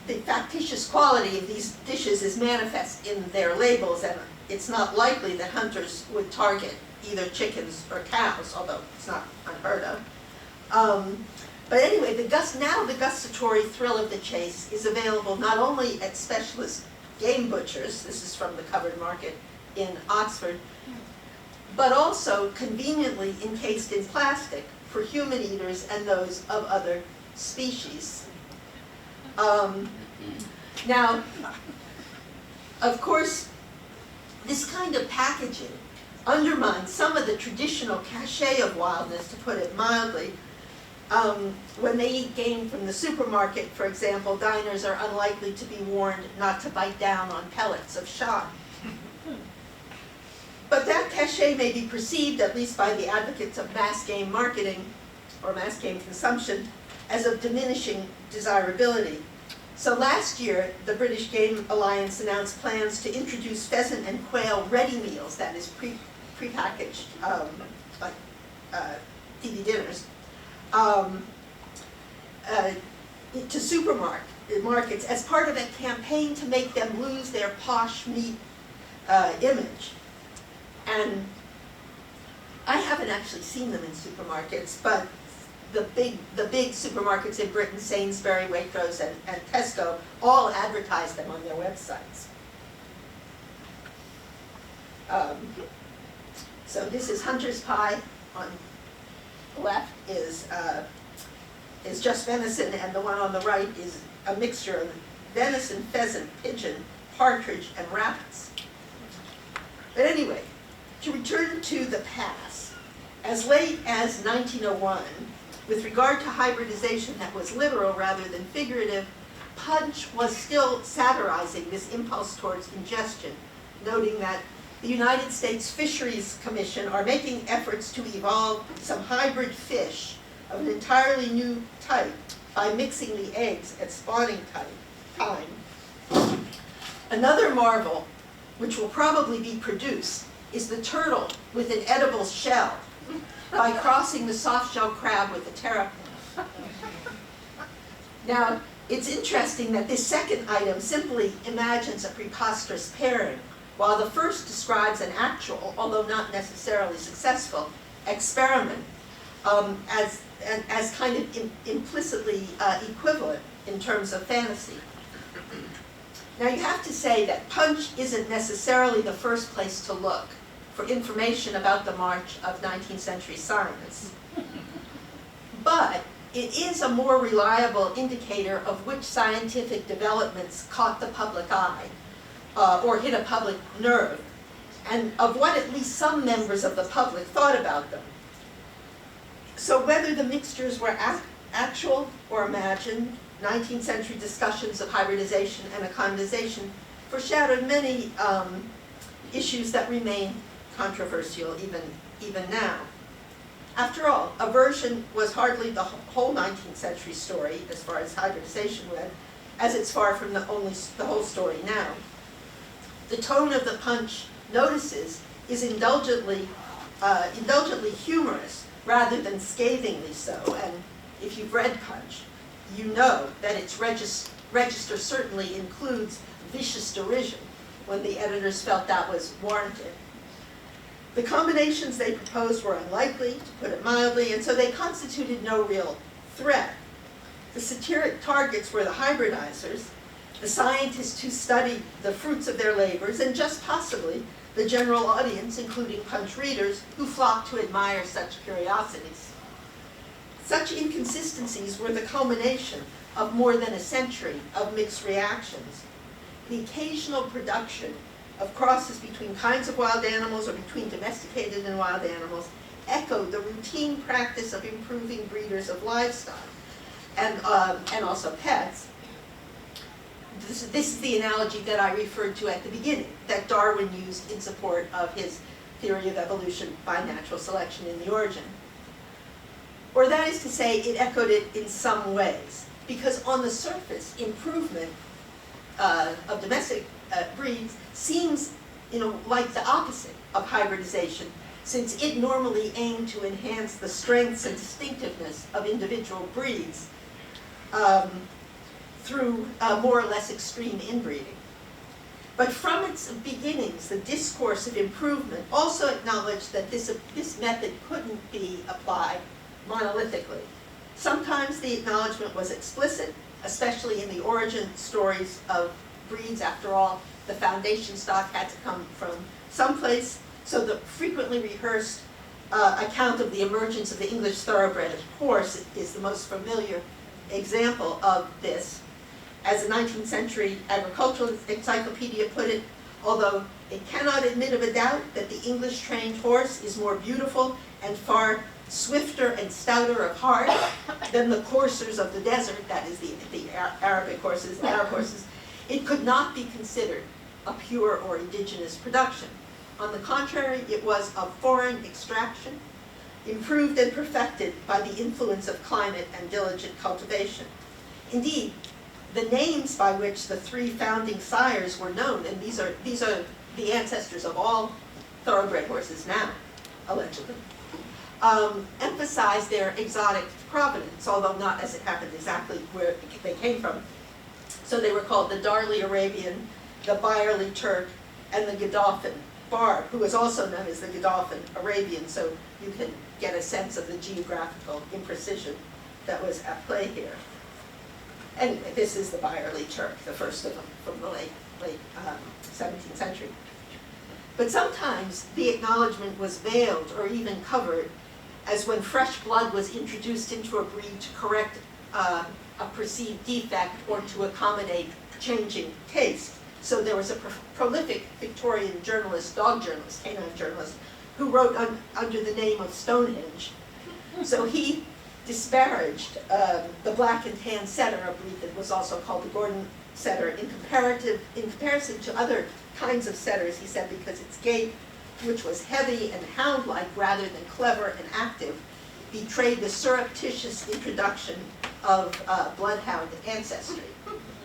the factitious quality of these dishes is manifest in their labels, and it's not likely that hunters would target either chickens or cows, although it's not unheard of. But anyway, the gustatory thrill of the chase is available not only at specialist game butchers, this is from the Covered Market in Oxford, but also conveniently encased in plastic for human eaters and those of other species. Now, of course, this kind of packaging undermines some of the traditional cachet of wildness, to put it mildly. When they eat game from the supermarket, for example, diners are unlikely to be warned not to bite down on pellets of shot. But that cachet may be perceived, at least by the advocates of mass game marketing or mass game consumption, as of diminishing desirability. So last year, the British Game Alliance announced plans to introduce pheasant and quail ready meals, that is prepackaged, like TV dinners, to supermarkets as part of a campaign to make them lose their posh meat image. And I haven't actually seen them in supermarkets, but the big supermarkets in Britain, Sainsbury, Waitrose, and Tesco, all advertise them on their websites. So this is hunter's pie. On the left is just venison, and the one on the right is a mixture of venison, pheasant, pigeon, partridge, and rabbits. But anyway, to return to the past, as late as 1901, with regard to hybridization that was literal rather than figurative, Punch was still satirizing this impulse towards ingestion, noting that the United States Fisheries Commission are making efforts to evolve some hybrid fish of an entirely new type by mixing the eggs at spawning time. Another marvel, which will probably be produced, is the turtle with an edible shell by crossing the soft-shell crab with the terrapin. Now, it's interesting that this second item simply imagines a preposterous pairing, while the first describes an actual, although not necessarily successful, experiment as kind of implicitly equivalent in terms of fantasy. Now, you have to say that Punch isn't necessarily the first place to look for information about the march of 19th century science. But it is a more reliable indicator of which scientific developments caught the public eye or hit a public nerve, and of what at least some members of the public thought about them. So whether the mixtures were actual or imagined, 19th century discussions of hybridization and acclimatization foreshadowed many issues that remain controversial even now. After all, aversion was hardly the whole 19th century story as far as hybridization went, as it's far from the whole story now. The tone of the Punch notices is indulgently humorous rather than scathingly so, and if you've read Punch, you know that its register certainly includes vicious derision when the editors felt that was warranted. The combinations they proposed were unlikely, to put it mildly, and so they constituted no real threat. The satiric targets were the hybridizers, the scientists who studied the fruits of their labors, and just possibly the general audience, including Punch readers, who flocked to admire such curiosities. Such inconsistencies were the culmination of more than a century of mixed reactions. The occasional production of crosses between kinds of wild animals or between domesticated and wild animals echoed the routine practice of improving breeders of livestock and also pets. This is the analogy that I referred to at the beginning, that Darwin used in support of his theory of evolution by natural selection in The Origin. Or that is to say, it echoed it in some ways, because on the surface, improvement of domestic breeds seems, like the opposite of hybridization, since it normally aimed to enhance the strengths and distinctiveness of individual breeds through more or less extreme inbreeding. But from its beginnings, the discourse of improvement also acknowledged that this method couldn't be applied monolithically. Sometimes the acknowledgement was explicit, especially in the origin stories of breeds. After all, the foundation stock had to come from someplace. So the frequently rehearsed account of the emergence of the English thoroughbred horse is the most familiar example of this. As a 19th century agricultural encyclopedia put it, although it cannot admit of a doubt that the English trained horse is more beautiful and far swifter and stouter of heart than the coursers of the desert, that is the Arabic horses, Arab horses, it could not be considered a pure or indigenous production. On the contrary, it was of foreign extraction, improved and perfected by the influence of climate and diligent cultivation. Indeed, the names by which the three founding sires were known, and these are the ancestors of all thoroughbred horses now, allegedly, emphasize their exotic provenance, although not, as it happened, exactly where they came from. So they were called the Darley Arabian, the Byerly Turk, and the Godolphin Barb, who is also known as the Godolphin Arabian, so you can get a sense of the geographical imprecision that was at play here. Anyway, this is the Byerly Turk, the first of them from the late 17th century. But sometimes the acknowledgement was veiled or even covered, as when fresh blood was introduced into a breed to correct a perceived defect or to accommodate changing taste. So there was a prolific Victorian journalist, dog journalist, canine journalist, who wrote under the name of Stonehenge. So he disparaged the black and tan setter, a breed that was also called the Gordon setter, in comparison to other kinds of setters, he said, because its gait, which was heavy and hound-like rather than clever and active, betrayed the surreptitious introduction of bloodhound ancestry.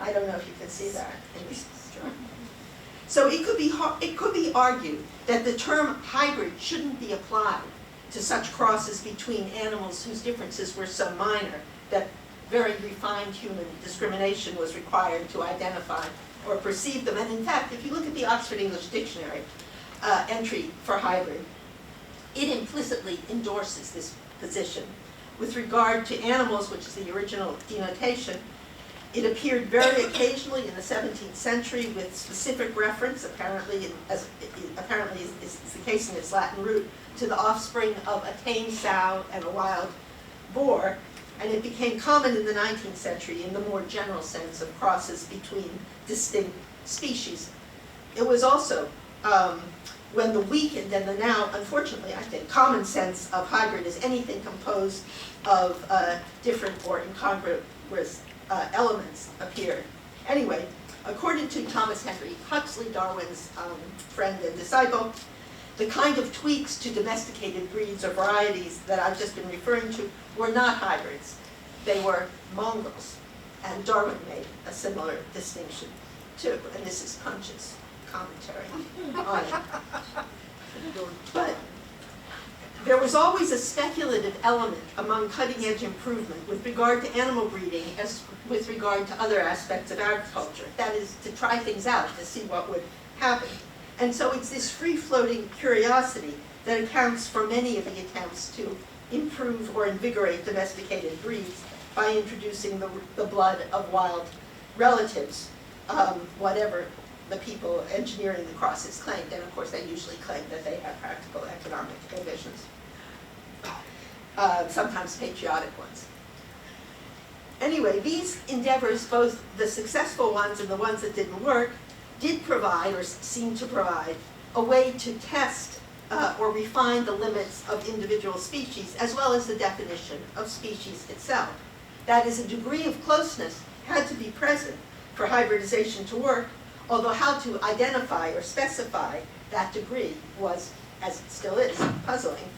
I don't know if you can see that in this drawing. So it could be argued that the term hybrid shouldn't be applied to such crosses between animals whose differences were so minor that very refined human discrimination was required to identify or perceive them. And in fact, if you look at the Oxford English Dictionary entry for hybrid, it implicitly endorses this position. With regard to animals, which is the original denotation, it appeared very occasionally in the 17th century with specific reference, apparently is the case in its Latin root, to the offspring of a tame sow and a wild boar, and it became common in the 19th century in the more general sense of crosses between distinct species. It was also when the weakened and the now, unfortunately, I think, common sense of hybrid is anything composed of different or incongruous elements appeared. Anyway, according to Thomas Henry Huxley, Darwin's friend and disciple, the kind of tweaks to domesticated breeds or varieties that I've just been referring to were not hybrids. They were mongrels. And Darwin made a similar distinction too. And this is Punch's commentary on it. But there was always a speculative element among cutting-edge improvement with regard to animal breeding as with regard to other aspects of agriculture. That is, to try things out, to see what would happen. And so it's this free-floating curiosity that accounts for many of the attempts to improve or invigorate domesticated breeds by introducing the blood of wild relatives, whatever the people engineering the crosses claimed. And of course, they usually claim that they have practical economic ambitions, sometimes patriotic ones. Anyway, these endeavors, both the successful ones and the ones that didn't work, did provide, or seemed to provide, a way to test or refine the limits of individual species, as well as the definition of species itself. That is, a degree of closeness had to be present for hybridization to work, although how to identify or specify that degree was, as it still is, puzzling.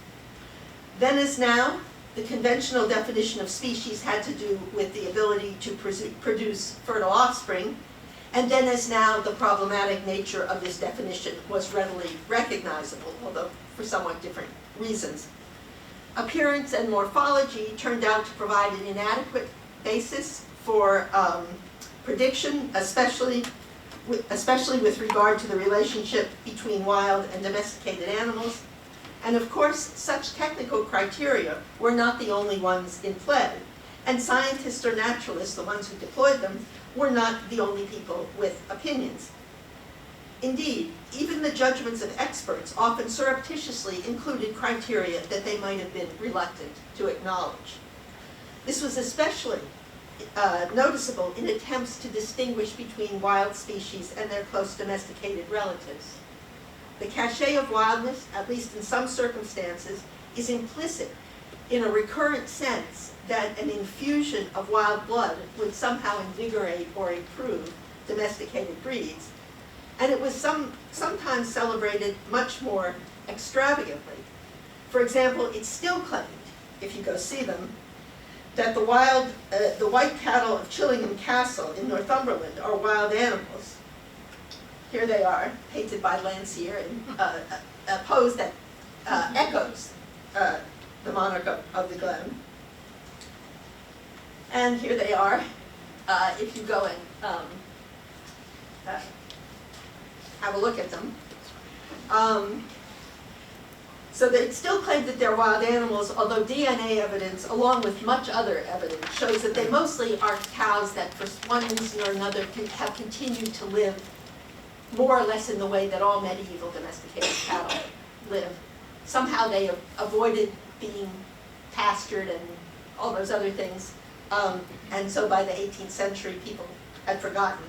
Then as now, the conventional definition of species had to do with the ability to produce fertile offspring, and then as now, the problematic nature of this definition was readily recognizable, although for somewhat different reasons. Appearance and morphology turned out to provide an inadequate basis for prediction, especially with regard to the relationship between wild and domesticated animals. And of course, such technical criteria were not the only ones in play. And scientists or naturalists, the ones who deployed them, were not the only people with opinions. Indeed, even the judgments of experts often surreptitiously included criteria that they might have been reluctant to acknowledge. This was especially noticeable in attempts to distinguish between wild species and their close domesticated relatives. The cachet of wildness, at least in some circumstances, is implicit in a recurrent sense that an infusion of wild blood would somehow invigorate or improve domesticated breeds, and it was sometimes celebrated much more extravagantly. For example, it's still claimed, if you go see them, that the white cattle of Chillingham Castle in Northumberland are wild animals. Here they are, painted by Landseer, and a pose that echoes the monarch of the Glen. And here they are, if you go and have a look at them. So they still claim that they're wild animals, although DNA evidence, along with much other evidence, shows that they mostly are cows that for one reason or another have continued to live more or less in the way that all medieval domesticated cattle live. Somehow they avoided being pastured and all those other things. And so by the 18th century, people had forgotten,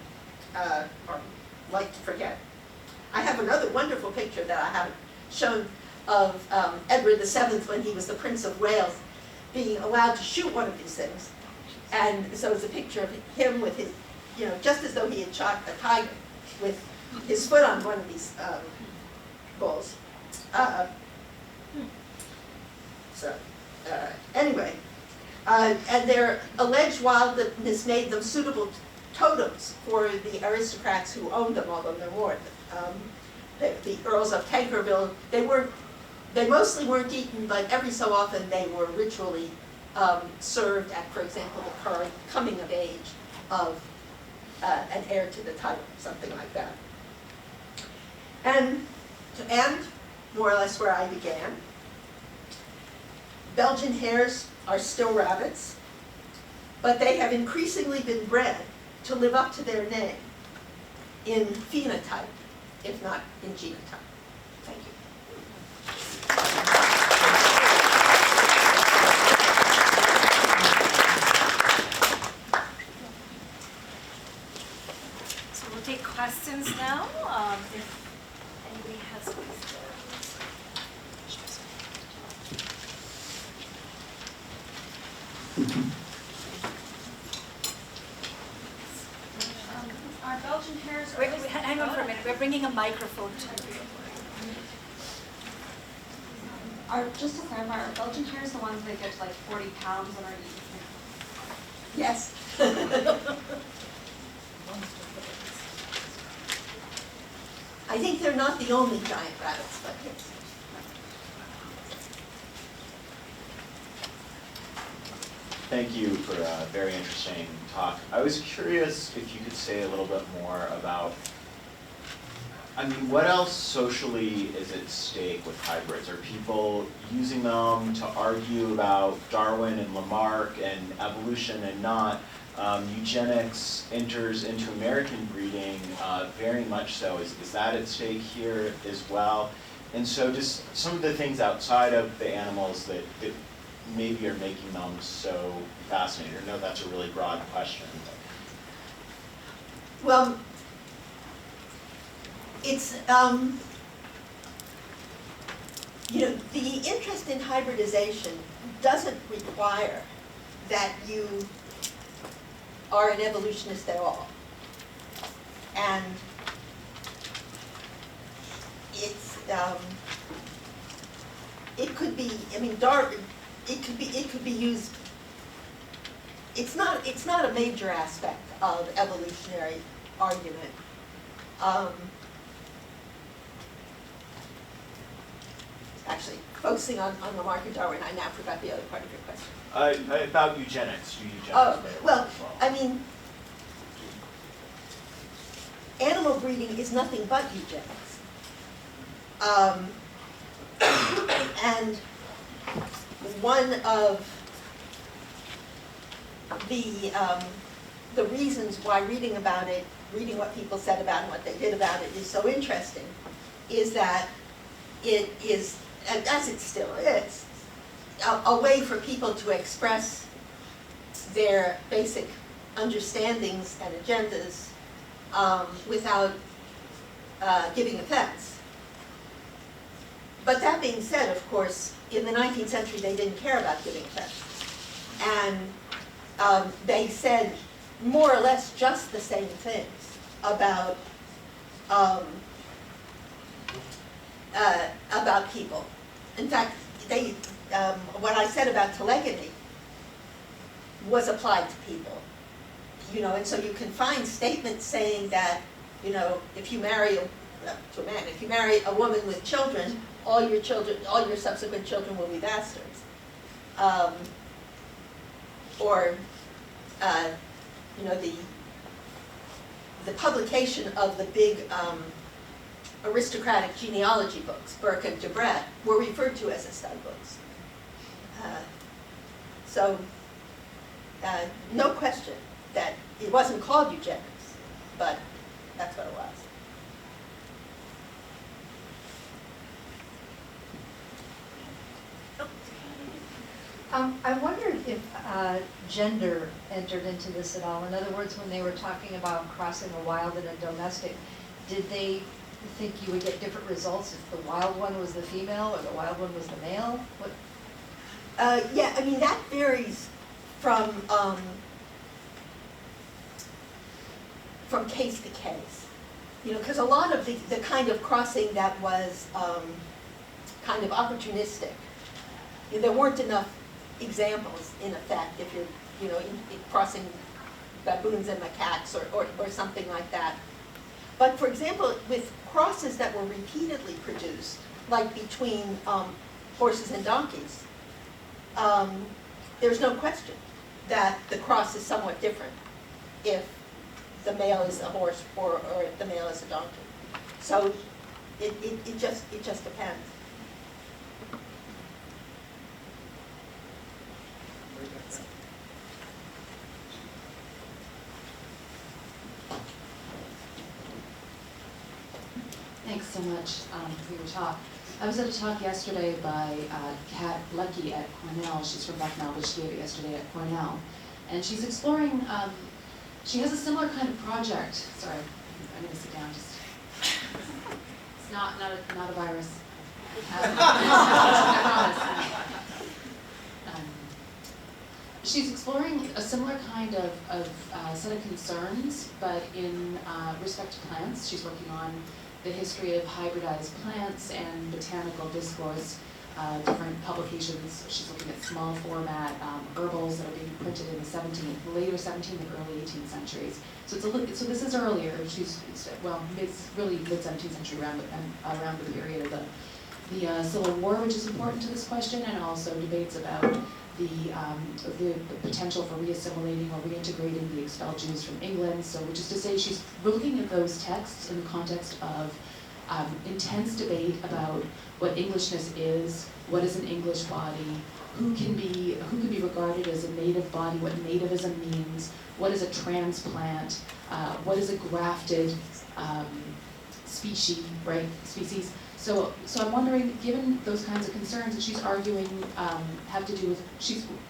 or liked to forget. I have another wonderful picture that I haven't shown of Edward VII when he was the Prince of Wales being allowed to shoot one of these things. And so it's a picture of him with his, just as though he had shot a tiger with his foot on one of these bulls. Anyway, and their alleged wildness made them suitable totems for the aristocrats who owned them, although there weren't. The Earls of Tankerville, they mostly weren't eaten, but every so often they were ritually served at, for example, the coming of age of an heir to the title, something like that. And to end, more or less where I began, Belgian hares are still rabbits, but they have increasingly been bred to live up to their name in phenotype, if not in genotype. Thank you. So we'll take questions now, if anybody has questions. Are Belgian hares? Hang on for a minute. We're bringing a microphone to you. Just to clarify, are Belgian hares the ones that get to like 40 pounds and are eaten? Yes. I think they're not the only giant rabbits, but yes. Thank you for a very interesting talk. I was curious if you could say a little bit more about, what else socially is at stake with hybrids? Are people using them to argue about Darwin and Lamarck and evolution and not? Eugenics enters into American breeding very much so. Is that at stake here as well? And so just some of the things outside of the animals that maybe are making them so fascinating. I know that's a really broad question. Well, it's, the interest in hybridization doesn't require that you are an evolutionist at all. And it's, it could be, Darwin, it could be used. It's not a major aspect of evolutionary argument. Actually, focusing on Lamarck and Darwin, I now forgot the other part of your question. About eugenics. Do eugenics Oh, play a role well, as well? Animal breeding is nothing but eugenics. And one of the reasons why reading about it reading what people said about it and what they did about it is so interesting, is that it is, as it still is, a way for people to express their basic understandings and agendas without giving offense. But that being said, of course, in the 19th century they didn't care about giving offense. And they said more or less just the same things about people. In fact, what I said about telegamy was applied to people. And so you can find statements saying that, if you marry to a man, if you marry a woman with children, all your subsequent children will be bastards. The publication of the big aristocratic genealogy books, Burke and Debrett, were referred to as Estelle books. No question that it wasn't called eugenics, but that's what it was. I wondered if gender entered into this at all. In other words, when they were talking about crossing a wild and a domestic, did they think you would get different results if the wild one was the female or the wild one was the male? What? Yeah, I mean, that varies from case to case. Because a lot of the kind of crossing that was kind of opportunistic, there weren't enough examples, in effect, if you're, in crossing baboons and macaques or something like that. But for example, with crosses that were repeatedly produced, like between horses and donkeys, there's no question that the cross is somewhat different if the male is a horse or if the male is a donkey. So it just depends. Thanks so much for your talk. I was at a talk yesterday by Kat Lucky at Cornell. She's from Bucknell, but she gave it yesterday at Cornell. And she's exploring, she has a similar kind of project. Sorry, I'm going to sit down. It's not a virus. I promise. She's exploring a similar kind of set of concerns, but in respect to plants. She's working on the history of hybridized plants and botanical discourse, different publications. She's looking at small format herbals that are being printed in the later 17th and early 18th centuries. So so this is earlier. It's really mid 17th century around the period of the Civil War, which is important to this question, and also debates about the potential for reassimilating or reintegrating the expelled Jews from England. So, which is to say, she's looking at those texts in the context of intense debate about what Englishness is, what is an English body, who can be regarded as a native body, what nativism means, what is a transplant, what is a grafted species. So I'm wondering, given those kinds of concerns that she's arguing have to do with,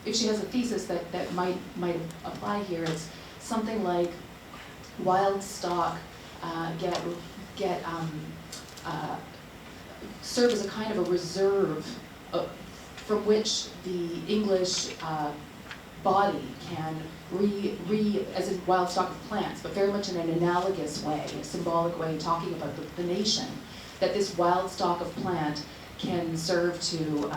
if she has a thesis that might apply here, it's something like wild stock serve as a kind of a reserve from which the English body can as in wild stock of plants, but very much in an analogous way, a symbolic way, talking about the nation. That this wild stock of plant can serve to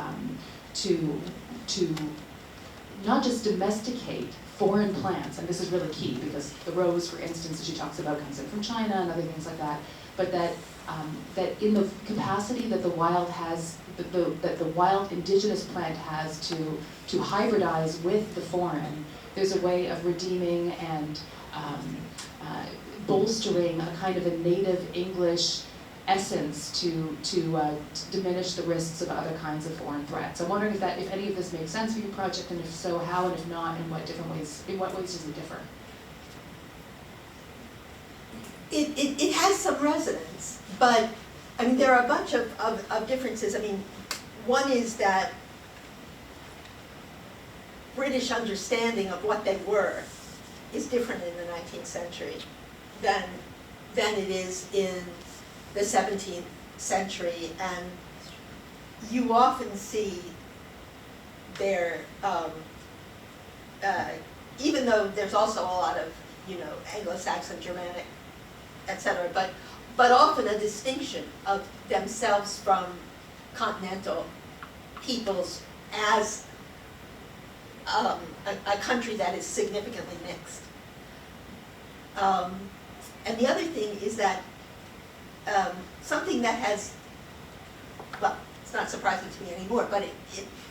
not just domesticate foreign plants, and this is really key because the rose, for instance, that she talks about comes in from China and other things like that, but that in the capacity that the wild has, that the wild indigenous plant has to hybridize with the foreign, there's a way of redeeming and bolstering a kind of a native English essence to diminish the risks of other kinds of foreign threats. I'm wondering if any of this makes sense for your project, and if so, how, and if not, in what ways does it differ? it has some resonance, but, I mean, there are a bunch of differences. I mean, one is that British understanding of what they were is different in the 19th century than it is in the 17th century, and you often see their, even though there's also a lot of, Anglo-Saxon, Germanic, etc., but often a distinction of themselves from continental peoples as a country that is significantly mixed. And the other thing is that something that has, well, it's not surprising to me anymore, but it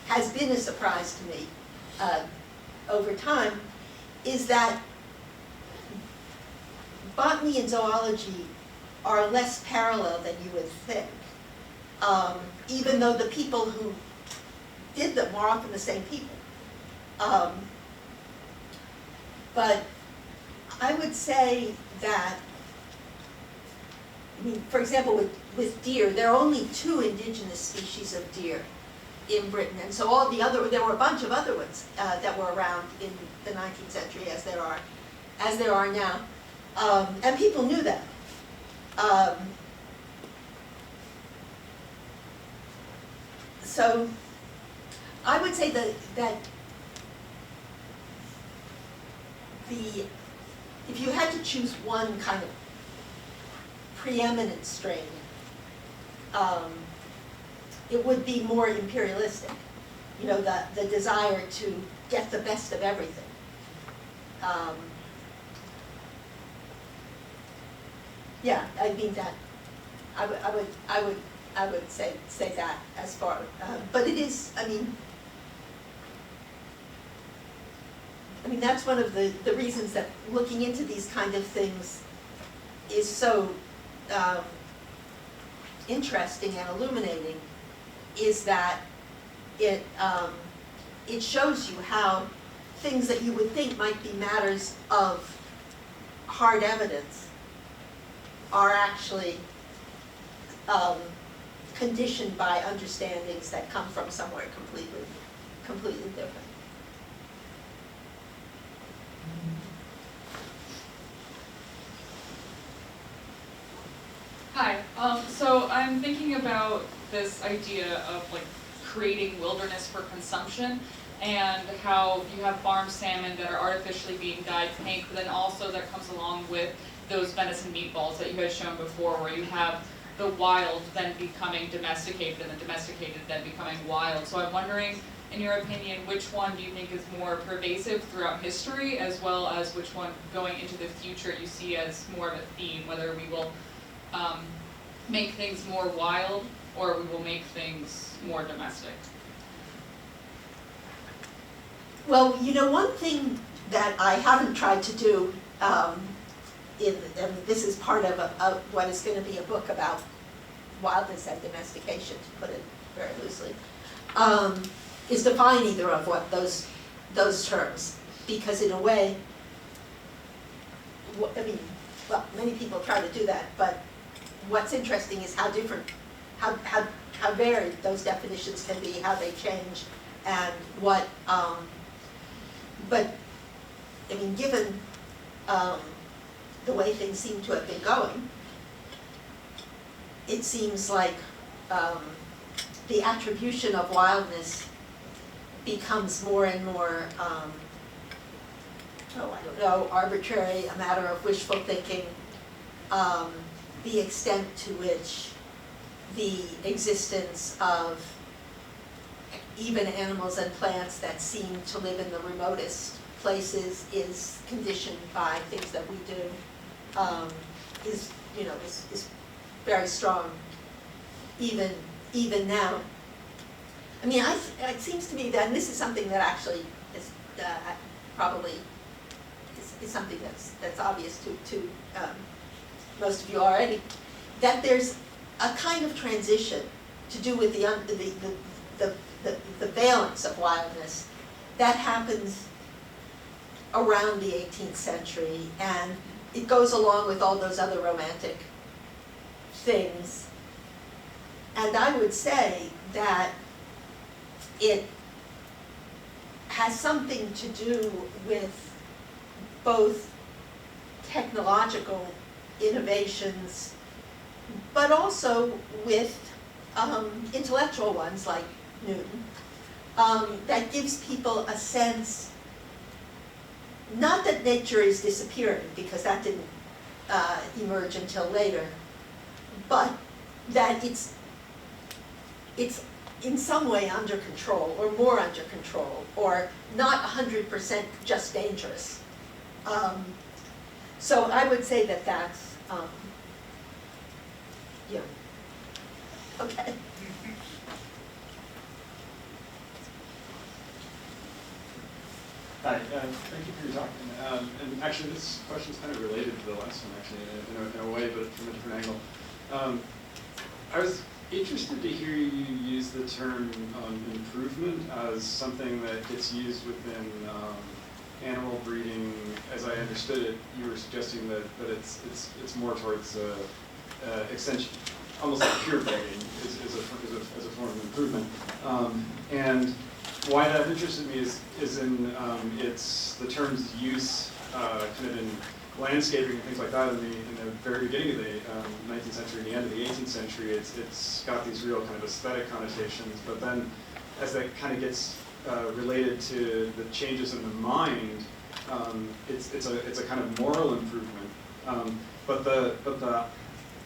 has been a surprise to me over time, is that botany and zoology are less parallel than you would think, even though the people who did them were often the same people. But I would say that, I mean, for example, with deer, there are only 2 indigenous species of deer in Britain, and so all the other, there were a bunch of other ones that were around in the 19th century, as there are now, and people knew that. So I would say that if you had to choose one kind of preeminent strain, it would be more imperialistic. The desire to get the best of everything. Yeah, I mean that. I would say that as far. But it is. I mean, that's one of the reasons that looking into these kind of things is so interesting and illuminating, is that it shows you how things that you would think might be matters of hard evidence are actually conditioned by understandings that come from somewhere completely different. Hi, so I'm thinking about this idea of creating wilderness for consumption, and how you have farmed salmon that are artificially being dyed pink, but then also that comes along with those venison meatballs that you had shown before, where you have the wild then becoming domesticated and the domesticated then becoming wild. So I'm wondering, in your opinion, which one do you think is more pervasive throughout history, as well as which one going into the future you see as more of a theme, whether we will make things more wild or we will make things more domestic? Well, one thing that I haven't tried to do, and this is part of what is going to be a book about wildness and domestication, to put it very loosely, is define either of what those terms, because in a way, many people try to do that, but what's interesting is how different, how varied those definitions can be, how they change, and what. But given the way things seem to have been going, it seems like the attribution of wildness becomes more and more, arbitrary, a matter of wishful thinking. The extent to which the existence of even animals and plants that seem to live in the remotest places is conditioned by things that we do, is very strong, even now. It seems to me that, and this is something that actually is probably is something that's obvious to most of you already, that there's a kind of transition to do with the valence of wildness that happens around the 18th century, and it goes along with all those other romantic things. And I would say that it has something to do with both technological innovations, but also with intellectual ones like Newton, that gives people a sense, not that nature is disappearing, because that didn't emerge until later, but that it's in some way under control, or more under control, or not 100% just dangerous. So I would say that that's, yeah. Okay. Hi, thank you for your talk. And actually, this question is kind of related to the last one, actually, in a way, but from a different angle. I was interested to hear you use the term improvement as something that gets used within animal breeding. As I understood it, you were suggesting that it's more towards extension, almost like purebraiding is a form of improvement. And why that interested me is in it's the term's use kind of in landscaping and things like that in the very beginning of the 19th century and the end of the 18th century. It's got these real kind of aesthetic connotations, but then as that kind of gets related to the changes in the mind, it's a kind of moral improvement. But the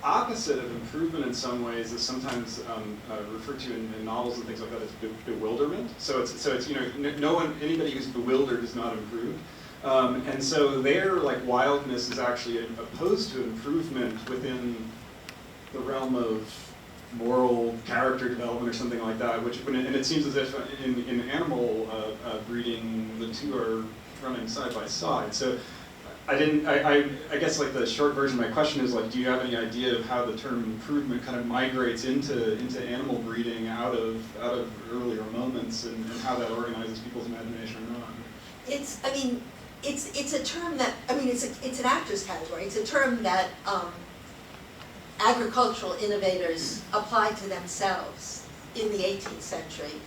opposite of improvement in some ways is sometimes referred to in novels and things like that as bewilderment. So it's you know, anybody who's bewildered is not improved. And so there, like, wildness is actually opposed to improvement within the realm of moral character development or something like that. And it seems as if in animal breeding, the two are running side by side. So I guess, like, the short version of my question is, like, do you have any idea of how the term improvement kind of migrates into animal breeding out of earlier moments, and how that organizes people's imagination or not? It's a term that, it's an actor's category. It's a term that agricultural innovators applied to themselves in the 18th century.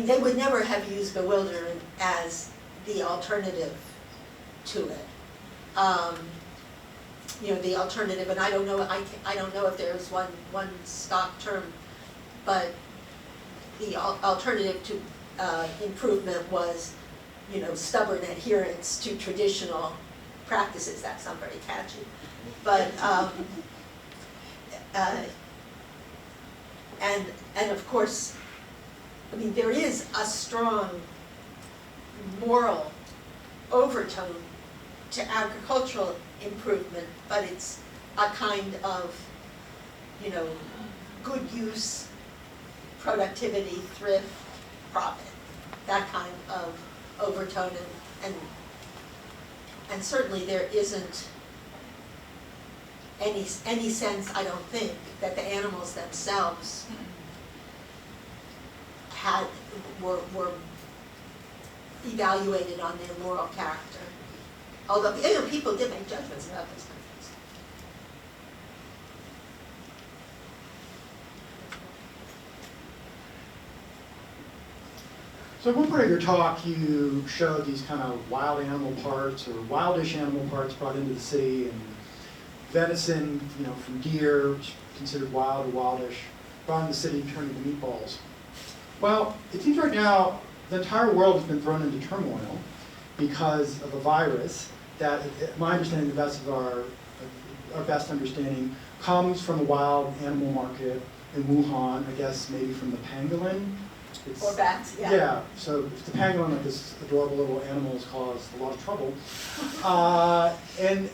They would never have used bewilderment as the alternative to it. The alternative, and I don't know if there's one stock term, but the alternative to improvement was, stubborn adherence to traditional practices. That's not very catchy, but and of course, there is a strong moral overtone to agricultural improvement, but it's a kind of, good use, productivity, thrift, profit, that kind of overtone, and certainly there isn't any sense, I don't think, that the animals themselves were evaluated on their moral character. Although people did make judgments about those kind of things. So at one point of your talk, you showed these kind of wild animal parts, or wildish animal parts brought into the city, and venison, from deer, considered wild or wildish, brought into the city and turned into meatballs. Well, it seems right now the entire world has been thrown into turmoil because of a virus that, my understanding, the best of our best understanding, comes from the wild animal market in Wuhan, I guess maybe from the pangolin. Or bats, yeah. Yeah, so the pangolin, like this adorable little animal, has caused a lot of trouble. And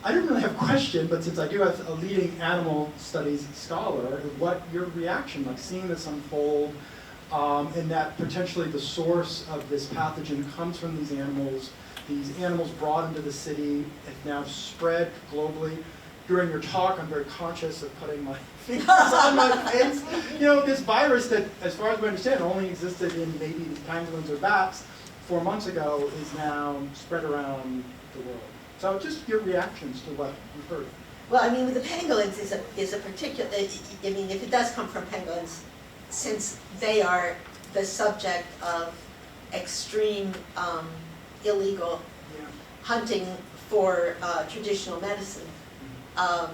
I don't really have a question, but since I do have a leading animal studies scholar, what your reaction, like seeing this unfold, and that potentially the source of this pathogen comes from these animals brought into the city, and now spread globally. during your talk, I'm very conscious of putting my fingers on my face. You know, this virus that, as far as we understand, only existed in maybe pangolins or bats 4 months ago is now spread around the world. So just your reactions to what you've heard. Well, I mean, with the pangolins is a particular, I mean, if it does come from pangolins, since they are the subject of extreme illegal hunting for traditional medicine, I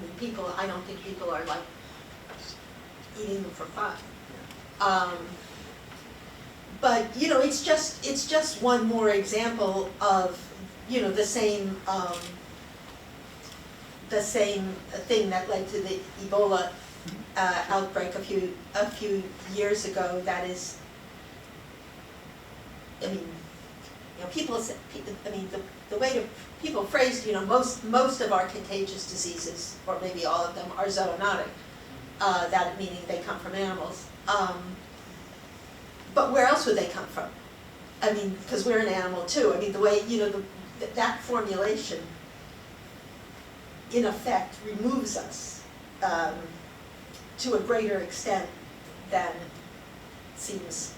mean, people, I don't think people are like eating them for fun. But you know, it's just one more example of, you know, the same thing that led to the Ebola outbreak a few years ago. That is, I mean, you know, people say, I mean, the way to people phrased, you know, most of our contagious diseases, or maybe all of them, are zoonotic. That meaning they come from animals. But where else would they come from? I mean, because we're an animal too. I mean, the way, you know, that formulation, in effect, removes us to a greater extent than seems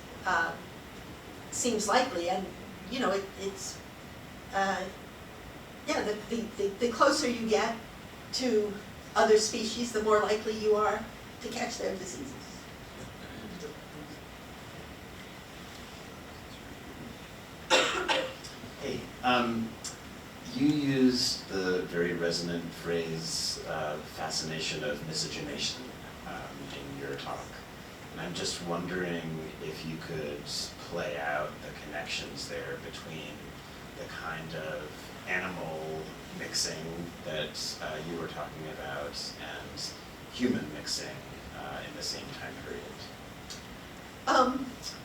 likely. And you know, it's yeah, the closer you get to other species, the more likely you are to catch their diseases. Hey, you used the very resonant phrase, fascination of miscegenation, in your talk. And I'm just wondering if you could play out the connections there between the kind of animal mixing that you were talking about and human mixing in the same time period.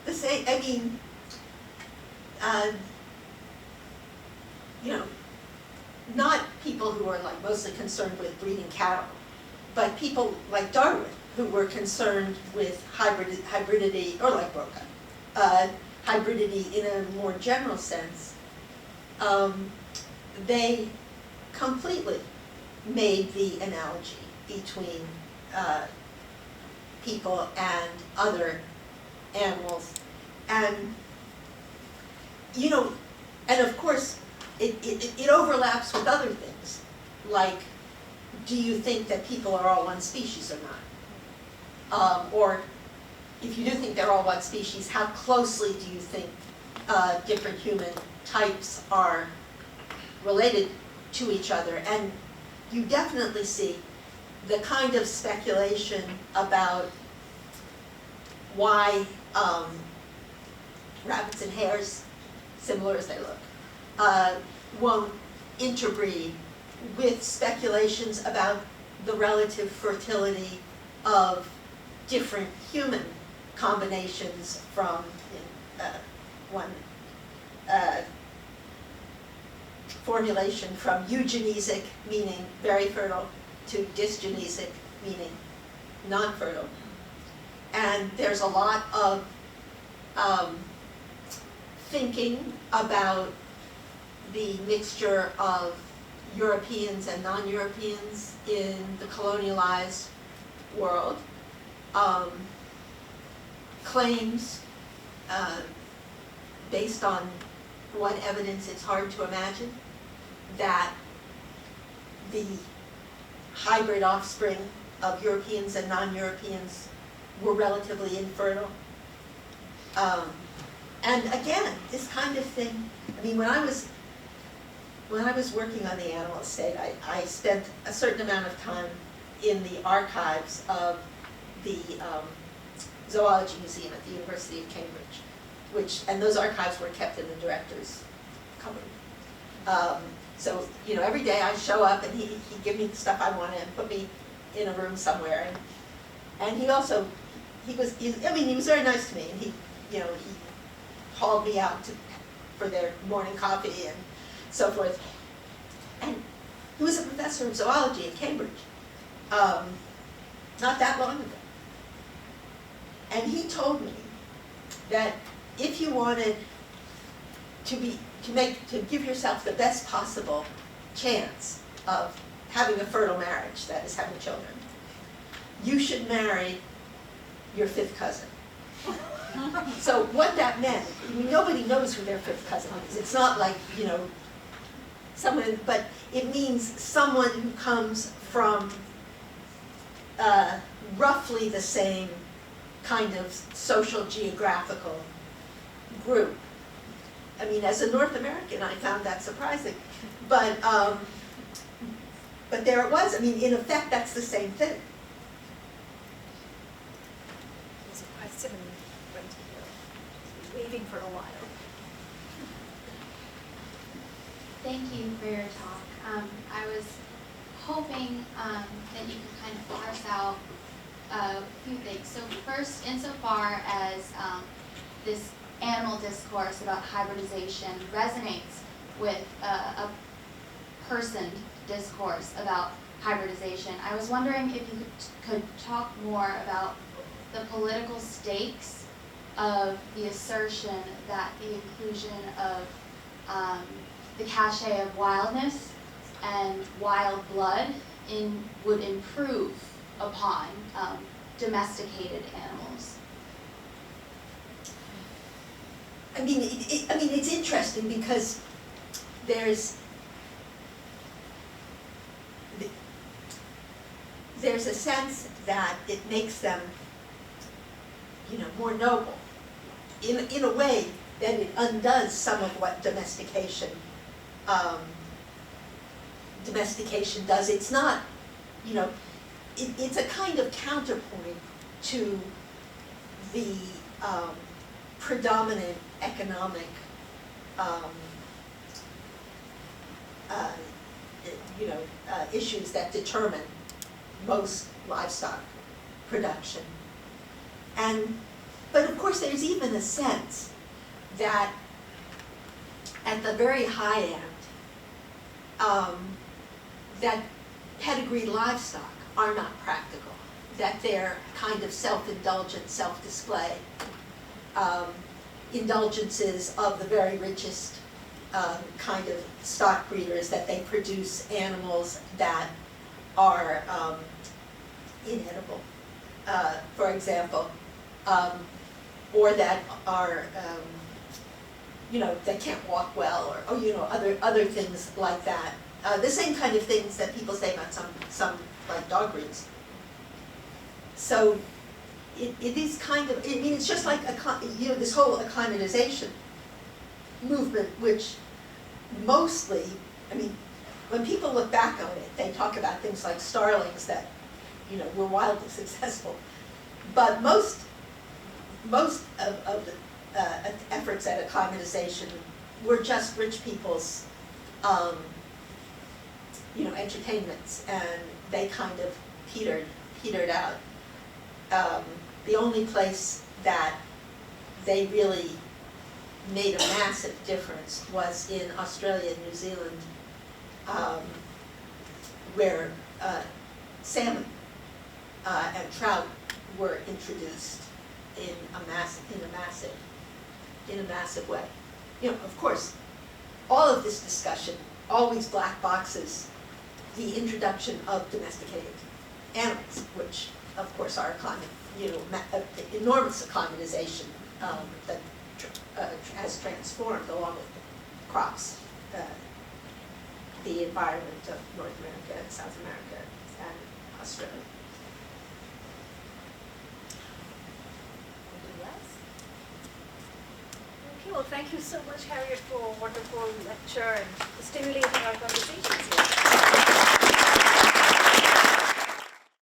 The same, I mean, you know, not people who are like mostly concerned with breeding cattle, but people like Darwin who were concerned with hybridity, or like Broca, hybridity in a more general sense. They completely made the analogy between people and other animals. And, you know, and of course, it overlaps with other things, like, do you think that people are all one species or not? Or if you do think they're all one species, how closely do you think different human types are related to each other? And you definitely see the kind of speculation about why rabbits and hares, similar as they look, won't interbreed, with speculations about the relative fertility of different human combinations from one formulation from eugenesic, meaning very fertile, to dysgenesic, meaning non-fertile. And there's a lot of thinking about the mixture of Europeans and non-Europeans in the colonialized world. Claims based on what evidence it's hard to imagine that the hybrid offspring of Europeans and non-Europeans were relatively infertile. And again, this kind of thing, I mean, when I was working on the animal estate, I spent a certain amount of time in the archives of the Zoology Museum at the University of Cambridge, and those archives were kept in the director's cupboard. So, you know, every day I show up and he'd give me the stuff I wanted and put me in a room somewhere. And he also, he was very nice to me, and he hauled me out for their morning coffee and so forth. And he was a professor of zoology at Cambridge, not that long ago. And he told me that if you wanted to give yourself the best possible chance of having a fertile marriage, that is having children, you should marry your fifth cousin. So what that meant, I mean, nobody knows who their fifth cousin is. It's not like, you know, someone, but it means someone who comes from roughly the same kind of social geographical group. I mean, as a North American, I found that surprising. But there it was. I mean, in effect, that's the same thing. There's a question in front of you, waiting for a while. Thank you for your talk. I was hoping that you could kind of parse out a few things. So first, insofar as this animal discourse about hybridization resonates with a personed discourse about hybridization, I was wondering if you could talk more about the political stakes of the assertion that the inclusion of the cachet of wildness and wild blood would improve upon domesticated animals. I mean, it's interesting because there's a sense that it makes them, you know, more noble. In a way that it undoes some of what domestication does. It's not, you know, it's a kind of counterpoint to the predominant economic issues that determine most livestock production. But of course there's even a sense that at the very high end, that pedigreed livestock are not practical, that they're kind of self-indulgent, self-display, indulgences of the very richest kind of stock breeders, that they produce animals that are inedible, for example, or that are, you know, that can't walk well, or you know, other things like that. The same kind of things that people say about some like dog breeds. So it is kind of, I mean, it's just like you know, this whole acclimatization movement, which mostly, I mean, when people look back on it, they talk about things like starlings that, you know, were wildly successful. But most of the efforts at acclimatization were just rich people's, you know, entertainments, and they kind of petered out. The only place that they really made a massive difference was in Australia and New Zealand, where salmon and trout were introduced in a massive way. You know, of course, all of this discussion always black boxes the introduction of domesticated animals, which of course are enormous acclimatization that has transformed, along with crops, the environment of North America and South America and Australia. Okay, well, thank you so much, Harriet, for a wonderful lecture and stimulating our conversations here.